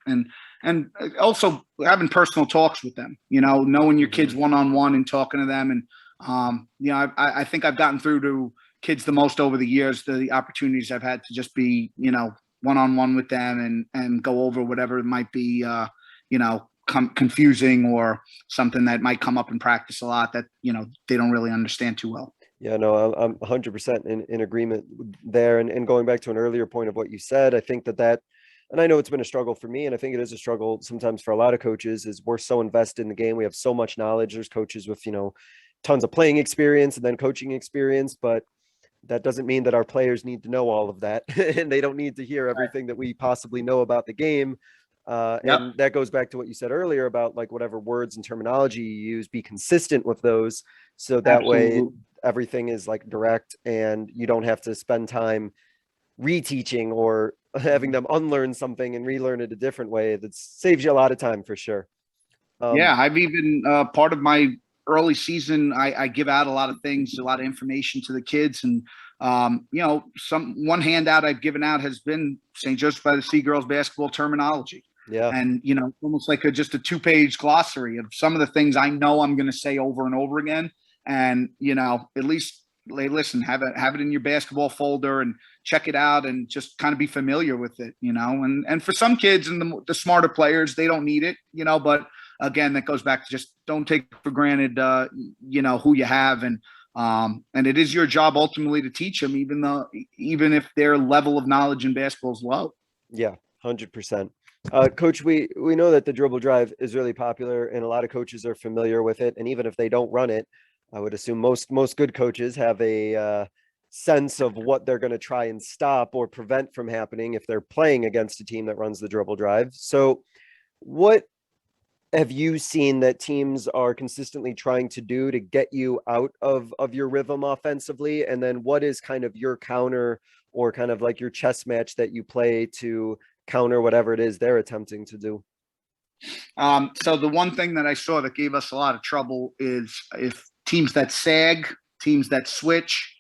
and also having personal talks with them. Knowing your kids one-on-one and talking to them, and I think I've gotten through to kids the most over the years, the opportunities I've had to just be one-on-one with them and go over whatever it might be confusing or something that might come up in practice a lot that they don't really understand too well. Yeah, no, I'm 100% in agreement there. And going back to an earlier point of what you said, I think that, and I know it's been a struggle for me, and I think it is a struggle sometimes for a lot of coaches, is we're so invested in the game. We have so much knowledge. There's coaches with, tons of playing experience and then coaching experience, but that doesn't mean that our players need to know all of that and they don't need to hear everything that we possibly know about the game. And that goes back to what you said earlier about like whatever words and terminology you use, be consistent with those. So that way everything is like direct and you don't have to spend time reteaching or having them unlearn something and relearn it a different way. That saves you a lot of time for sure. I've even part of my early season, I give out a lot of things, a lot of information to the kids. And, one handout I've given out has been St. Joseph by the Sea girls basketball terminology. Yeah. And, almost like just a 2-page glossary of some of the things I know I'm going to say over and over again. And, at least listen, have it in your basketball folder and check it out and just kind of be familiar with it, and for some kids and the smarter players, they don't need it, but again, that goes back to just don't take for granted, who you have. And it is your job ultimately to teach them, even if their level of knowledge in basketball is low. Yeah, 100%. Coach, we know that the dribble drive is really popular and a lot of coaches are familiar with it. And even if they don't run it, I would assume most good coaches have a sense of what they're going to try and stop or prevent from happening if they're playing against a team that runs the dribble drive. So what have you seen that teams are consistently trying to do to get you out of your rhythm offensively? And then what is kind of your counter or kind of like your chess match that you play to counter whatever it is they're attempting to do? So the one thing that I saw that gave us a lot of trouble is if teams that sag, teams that switch,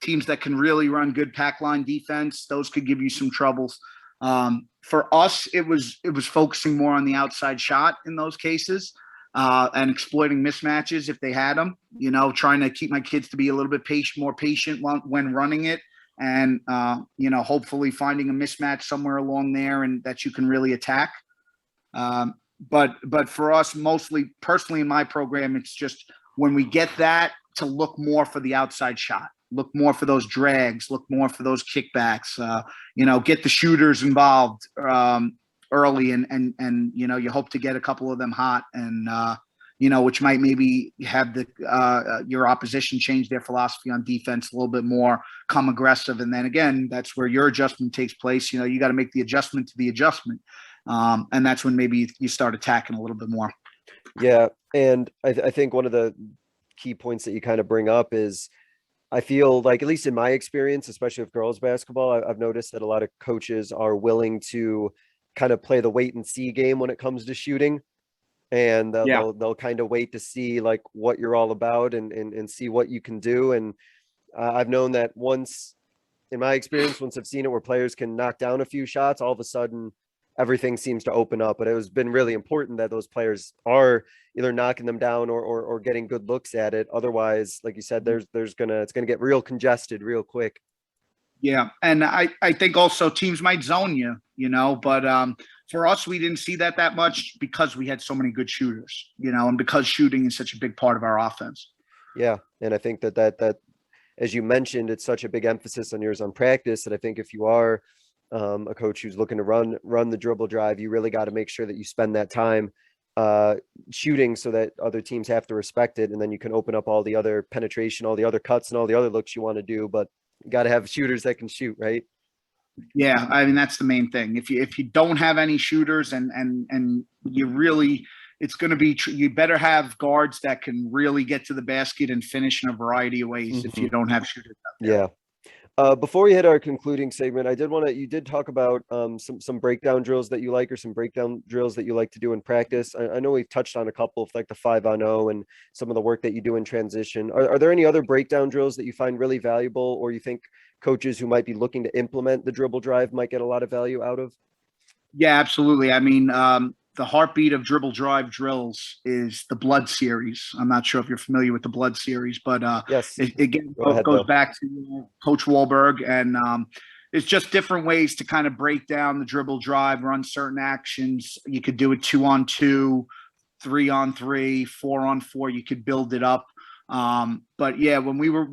teams that can really run good pack line defense, those could give you some troubles. For us, it was focusing more on the outside shot in those cases, and exploiting mismatches if they had them, trying to keep my kids to be a little bit more patient when running it. And, hopefully finding a mismatch somewhere along there and that you can really attack. But for us, mostly personally in my program, it's just when we get that to look more for the outside shot. Look more for those drags, look more for those kickbacks, get the shooters involved early and you hope to get a couple of them hot and, which might maybe have your opposition change their philosophy on defense a little bit more, come aggressive. And then again, that's where your adjustment takes place. You got to make the adjustment to the adjustment. And that's when maybe you start attacking a little bit more. Yeah. And I think one of the key points that you kind of bring up is, I feel like, at least in my experience, especially with girls basketball, I've noticed that a lot of coaches are willing to kind of play the wait and see game when it comes to shooting. And they'll kind of wait to see like what you're all about and see what you can do. And I've known that once, in my experience, once I've seen it where players can knock down a few shots, all of a sudden everything seems to open up. But it has been really important that those players are either knocking them down or getting good looks at it. Otherwise, like you said, it's gonna get real congested real quick. Yeah, and I think also teams might zone you, but for us, we didn't see that much because we had so many good shooters, and because shooting is such a big part of our offense. Yeah, and I think that as you mentioned, it's such a big emphasis on yours on practice that I think if you are a coach who's looking to run the dribble drive, you really got to make sure that you spend that time shooting so that other teams have to respect it, and then you can open up all the other penetration, all the other cuts, and all the other looks you want to do. But you got to have shooters that can shoot, right? Yeah, I mean that's the main thing. If you don't have any shooters and you really, it's going to be you better have guards that can really get to the basket and finish in a variety of ways. If you don't have shooters out there. Yeah. Before we hit our concluding segment, you did talk about some breakdown drills that you like, or some breakdown drills that you like to do in practice. I know we've touched on a couple of like the 5-on-0 and some of the work that you do in transition. Are there any other breakdown drills that you find really valuable, or you think coaches who might be looking to implement the dribble drive might get a lot of value out of? Yeah, absolutely. I mean, the heartbeat of dribble drive drills is the blood series. I'm not sure if you're familiar with the blood series, but yes, it goes back to Coach Wahlberg, and it's just different ways to kind of break down the dribble drive, run certain actions. You could do it 2-on-2, 3-on-3, 4-on-4. You could build it up. But yeah, when we were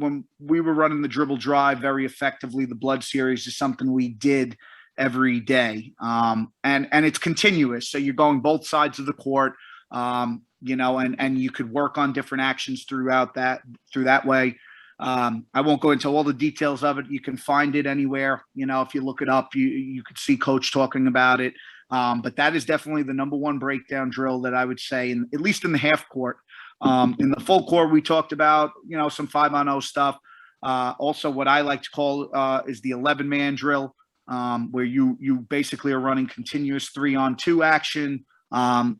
running the dribble drive very effectively, the blood series is something we did every day. And it's continuous. So you're going both sides of the court, and you could work on different actions through that way. I won't go into all the details of it. You can find it anywhere. If you look it up, you could see Coach talking about it. But that is definitely the number one breakdown drill that I would say, at least in the half court. In the full court, we talked about, some 5-on-0 stuff. Also, what I like to call is the 11-man drill. Where you basically are running continuous 3-on-2 action. How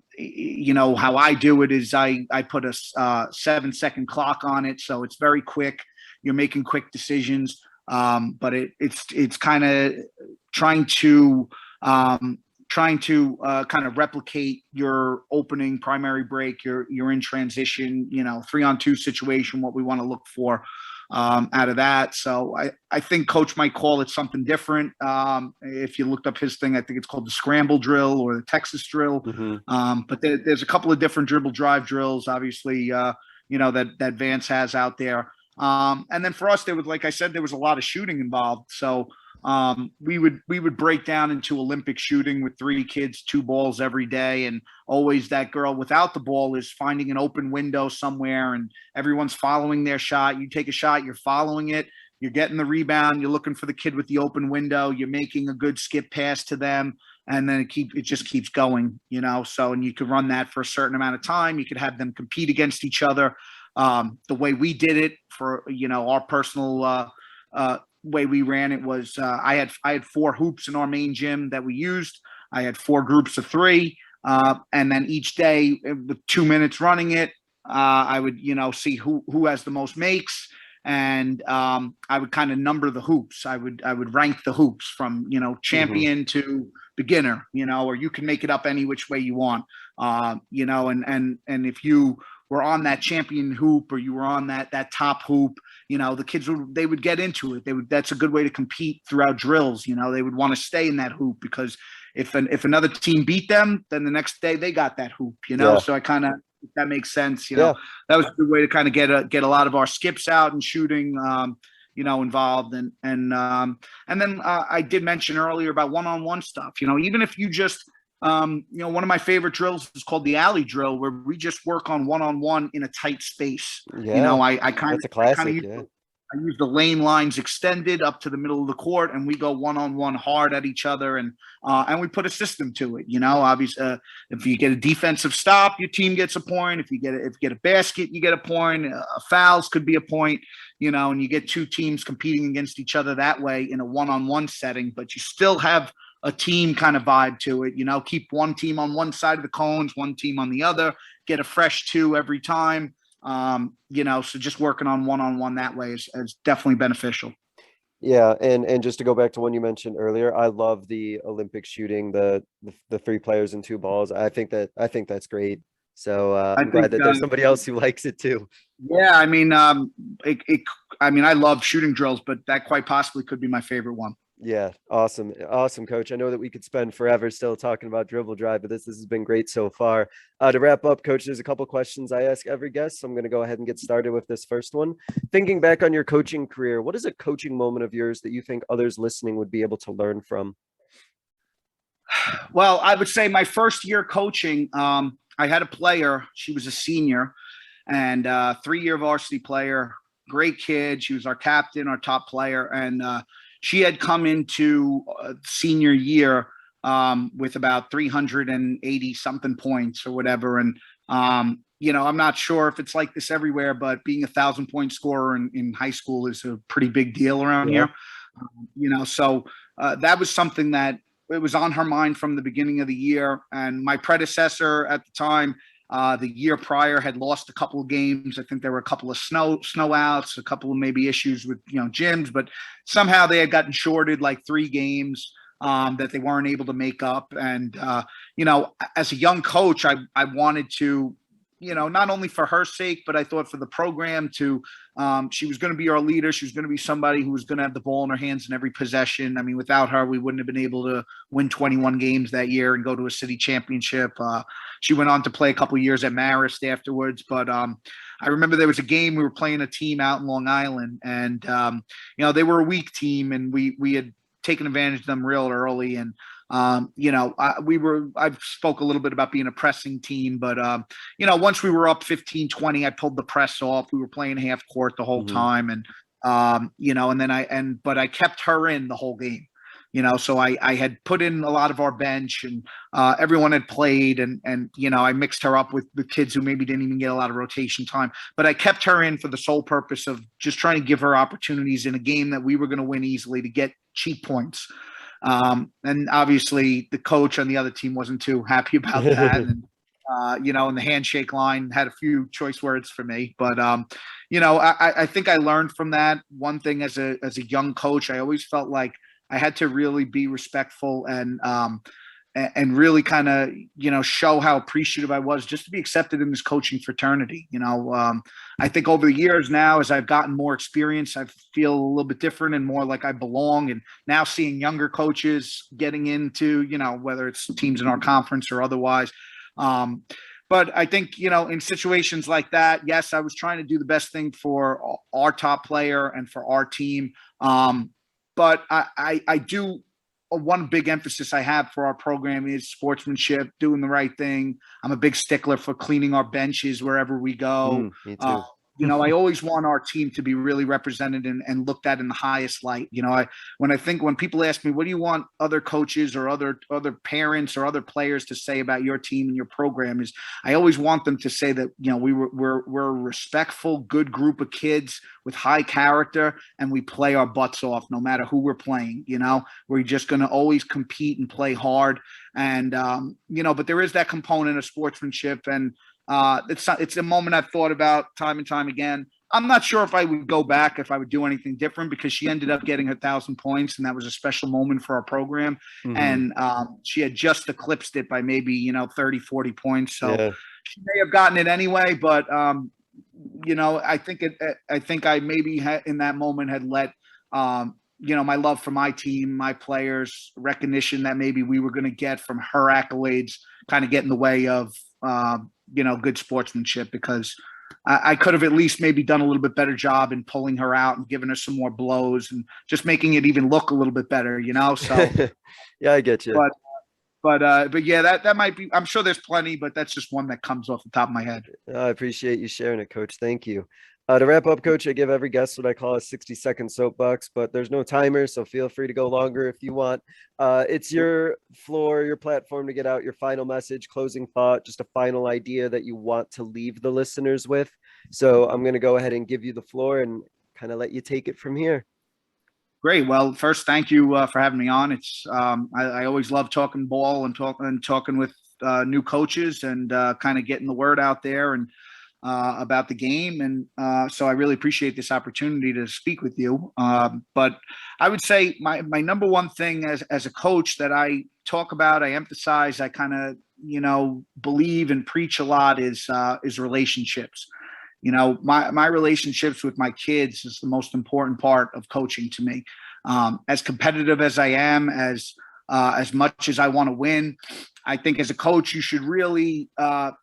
I do it is I put a 7-second clock on it, so it's very quick. You're making quick decisions, but it's kind of trying to kind of replicate your opening primary break. You're in transition, 3-on-2 situation. What we want to look for out of that. So I think Coach might call it something different. If you looked up his thing, I think it's called the scramble drill or the Texas drill. Mm-hmm. But there's a couple of different dribble drive drills, obviously, that Vance has out there. And then for us, like I said, there was a lot of shooting involved. So we would break down into Olympic shooting with 3 kids, 2 balls every day. And always that girl without the ball is finding an open window somewhere, and everyone's following their shot. You take a shot, you're following it, you're getting the rebound, you're looking for the kid with the open window, you're making a good skip pass to them. And then it just keeps going, so, and you could run that for a certain amount of time. You could have them compete against each other. The way we did it for, our personal, way we ran it was I had 4 hoops in our main gym that we used. I had 4 groups of 3, and then each day with 2 minutes running it, I would see who has the most makes, and I would kind of number the hoops. I would rank the hoops from champion to beginner, or you can make it up any which way you want, and if you were on that champion hoop or you were on that top hoop, the kids would get into it. That's a good way to compete throughout drills. They would want to stay in that hoop, because if another team beat them, then the next day they got that hoop, Yeah. So I kind of, if that makes sense, Yeah. that was a good way to kind of get a lot of our skips out and shooting, involved. And then I did mention earlier about one-on-one stuff, even if you just, one of my favorite drills is called the alley drill, where we just work on one-on-one in a tight space. Yeah. I kind That's a classic. I use the lane lines extended up to the middle of the court, and we go one-on-one hard at each other, and we put a system to it. Obviously, if you get a defensive stop, your team gets a point. If you get a basket, you get a point. Fouls could be a point. And you get 2 teams competing against each other that way in a one-on-one setting, but you still have a team kind of vibe to it. Keep one team on one side of the cones, one team on the other. Get a fresh 2 every time. So just working on one-on-one that way is definitely beneficial. Yeah, and just to go back to one you mentioned earlier, I love the Olympic shooting, the three players and two balls. I think that's great. So I I'm glad think, that there's somebody else who likes it too. yeah, I mean, I mean, I love shooting drills, but that quite possibly could be my favorite one. Yeah, awesome. Awesome, coach. I know that we could spend forever still talking about dribble drive, but this has been great so far. To wrap up, coach, there's a couple questions I ask every guest. So I'm going to go ahead and get started with this first one. Thinking back on your coaching career, what is a coaching moment of yours that you think others listening would be able to learn from? Well, I would say my first year coaching, I had a player. She was a senior and 3-year varsity player, great kid. She was our captain, our top player. And she had come into senior year with about 380 something points or whatever. And, I'm not sure if it's like this everywhere, but being 1,000-point scorer in high school is a pretty big deal around here. So that was something that it was on her mind from the beginning of the year. And my predecessor at the time, the year prior, had lost a couple of games. I think there were a couple of snow outs, a couple of maybe issues with gyms, but somehow they had gotten shorted like 3 games that they weren't able to make up. And as a young coach, I wanted to, not only for her sake, but I thought for the program to, she was going to be our leader. She was going to be somebody who was going to have the ball in her hands in every possession. I mean, without her, we wouldn't have been able to win 21 games that year and go to a city championship. She went on to play a couple of years at Marist afterwards. But I remember there was a game, we were playing a team out in Long Island, and, they were a weak team, and we had taken advantage of them real early. And I spoke a little bit about being a pressing team, but once we were up 15-20, I pulled the press off. We were playing half court the whole time. And, but I kept her in the whole game, so I had put in a lot of our bench, and everyone had played, and I mixed her up with the kids who maybe didn't even get a lot of rotation time, but I kept her in for the sole purpose of just trying to give her opportunities in a game that we were going to win easily to get cheap points. And obviously the coach on the other team wasn't too happy about that. And, and the handshake line had a few choice words for me, but, I think I learned from that. One thing as a young coach, I always felt like I had to really be respectful and really kind of, show how appreciative I was just to be accepted in this coaching fraternity. I think over the years now, as I've gotten more experience, I feel a little bit different and more like I belong. And now seeing younger coaches getting into, whether it's teams in our conference or otherwise. But I think, in situations like that, yes, I was trying to do the best thing for our top player and for our team. But I do, one big emphasis I have for our program is sportsmanship, doing the right thing. I'm a big stickler for cleaning our benches wherever we go. Me too. I always want our team to be really represented and looked at in the highest light. When people ask me, what do you want other coaches or other parents or other players to say about your team and your program, is I always want them to say that, we're a respectful, good group of kids with high character, and we play our butts off no matter who we're playing. We're just going to always compete and play hard. And, but there is that component of sportsmanship, and it's a moment I've thought about time and time again. I'm not sure if I would go back, if I would do anything different, because she ended up getting her 1,000 points, and that was a special moment for our program. And she had just eclipsed it by maybe 30, 40 points. So she may have gotten it anyway, but I think I maybe in that moment had let my love for my team, my players, recognition that maybe we were going to get from her accolades kind of get in the way of good sportsmanship, because I could have at least maybe done a little bit better job in pulling her out and giving her some more blows and just making it even look a little bit better, so. Yeah, I get you. But yeah, that might be, I'm sure there's plenty, but that's just one that comes off the top of my head. I appreciate you sharing it, Coach. Thank you. To wrap up, Coach, I give every guest what I call a 60-second soapbox, but there's no timer, so feel free to go longer if you want. It's your floor, your platform to get out your final message, closing thought, just a final idea that you want to leave the listeners with. So I'm going to go ahead and give you the floor and kind of let you take it from here. Great. Well, first, thank you for having me on. It's I always love talking ball and talking with new coaches and kind of getting the word out there. And about the game. And so I really appreciate this opportunity to speak with you. But I would say my number one thing as a coach that I talk about, I emphasize, I kind of, believe and preach a lot is relationships. My relationships with my kids is the most important part of coaching to me. As competitive as I am, as much as I want to win, I think as a coach, you should really,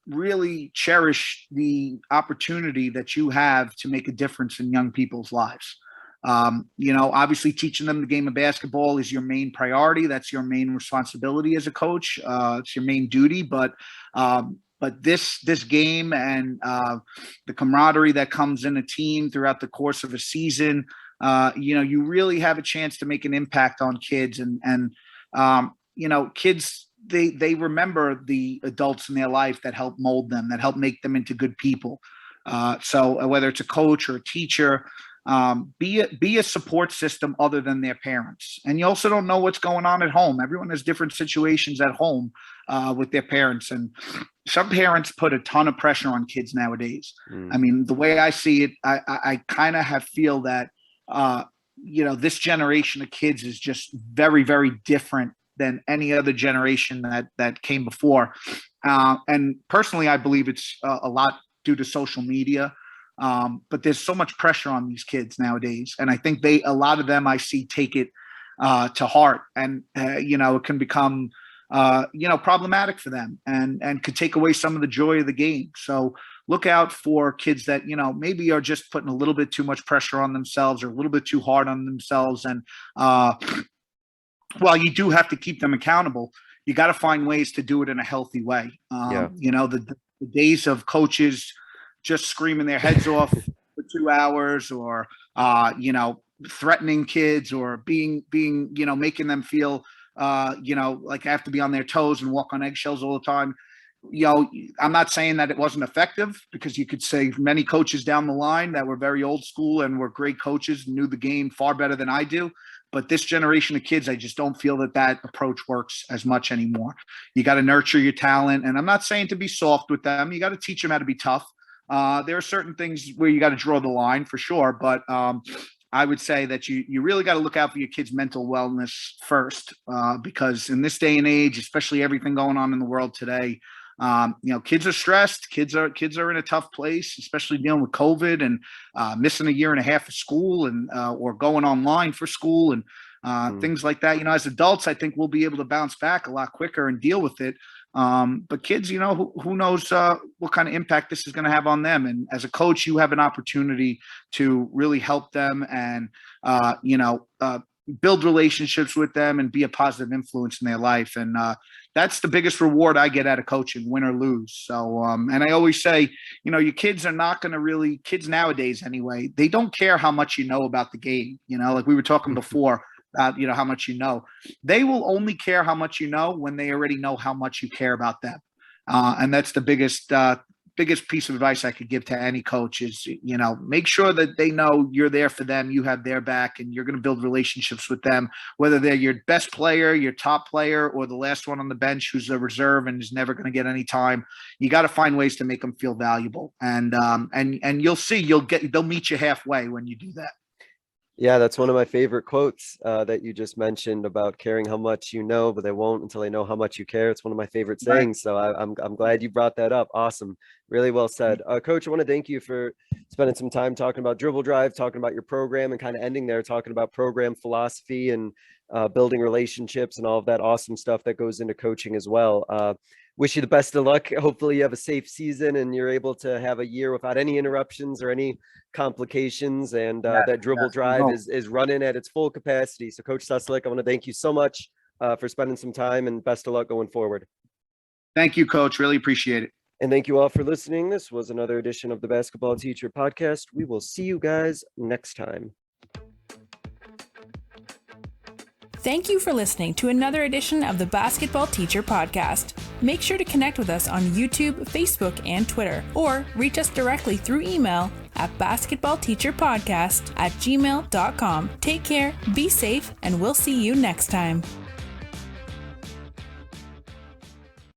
really cherish the opportunity that you have to make a difference in young people's lives. Obviously teaching them the game of basketball is your main priority. That's your main responsibility as a coach. It's your main duty, but this game and the camaraderie that comes in a team throughout the course of a season, you really have a chance to make an impact on kids and kids, they remember the adults in their life that help mold them, that help make them into good people. So whether it's a coach or a teacher, be a support system other than their parents. And you also don't know what's going on at home. Everyone has different situations at home with their parents. And some parents put a ton of pressure on kids nowadays. I mean, the way I see it, I kind of feel that, this generation of kids is just very, very different than any other generation that came before. And personally, I believe it's a lot due to social media. But there's so much pressure on these kids nowadays. And I think a lot of them I see take it to heart, and, it can become, problematic for them and could take away some of the joy of the game. So look out for kids that, maybe are just putting a little bit too much pressure on themselves or a little bit too hard on themselves. And while you do have to keep them accountable, you got to find ways to do it in a healthy way. The days of coaches just screaming their heads off for 2 hours or, threatening kids or being, making them feel, like I have to be on their toes and walk on eggshells all the time. I'm not saying that it wasn't effective, because you could say many coaches down the line that were very old school and were great coaches, knew the game far better than I do. But this generation of kids, I just don't feel that approach works as much anymore. You got to nurture your talent. And I'm not saying to be soft with them. You got to teach them how to be tough. There are certain things where you got to draw the line for sure. But I would say that you really got to look out for your kids' mental wellness first, because in this day and age, especially everything going on in the world today, kids are stressed. Kids are in a tough place, especially dealing with COVID and missing a year and a half of school and or going online for school and things like that. As adults, I think we'll be able to bounce back a lot quicker and deal with it. But kids, who knows what kind of impact this is going to have on them. And as a coach, you have an opportunity to really help them and, build relationships with them and be a positive influence in their life. And that's the biggest reward I get out of coaching, win or lose. So, and I always say, your kids are not going to kids nowadays anyway, they don't care how much you know about the game. Like we were talking before, how much you know. They will only care how much you know when they already know how much you care about them. And that's the biggest piece of advice I could give to any coach is, make sure that they know you're there for them, you have their back, and you're going to build relationships with them, whether they're your best player, your top player, or the last one on the bench who's a reserve and is never going to get any time. You got to find ways to make them feel valuable. And you'll see, they'll meet you halfway when you do that. Yeah, that's one of my favorite quotes that you just mentioned about caring how much you know, but they won't until they know how much you care. It's one of my favorite sayings. So I'm glad you brought that up. Awesome. Really well said. Coach, I want to thank you for spending some time talking about Dribble Drive, talking about your program, and kind of ending there talking about program philosophy and building relationships and all of that awesome stuff that goes into coaching as well. Wish you the best of luck. Hopefully you have a safe season and you're able to have a year without any interruptions or any complications, and that Dribble Drive is running at its full capacity. So Coach Suslak, I want to thank you so much for spending some time, and best of luck going forward. Thank you, Coach. Really appreciate it. And thank you all for listening. This was another edition of the Basketball Teacher Podcast. We will see you guys next time. Thank you for listening to another edition of the Basketball Teacher Podcast. Make sure to connect with us on YouTube, Facebook, and Twitter, or reach us directly through email at basketballteacherpodcast@gmail.com. Take care, be safe, and we'll see you next time.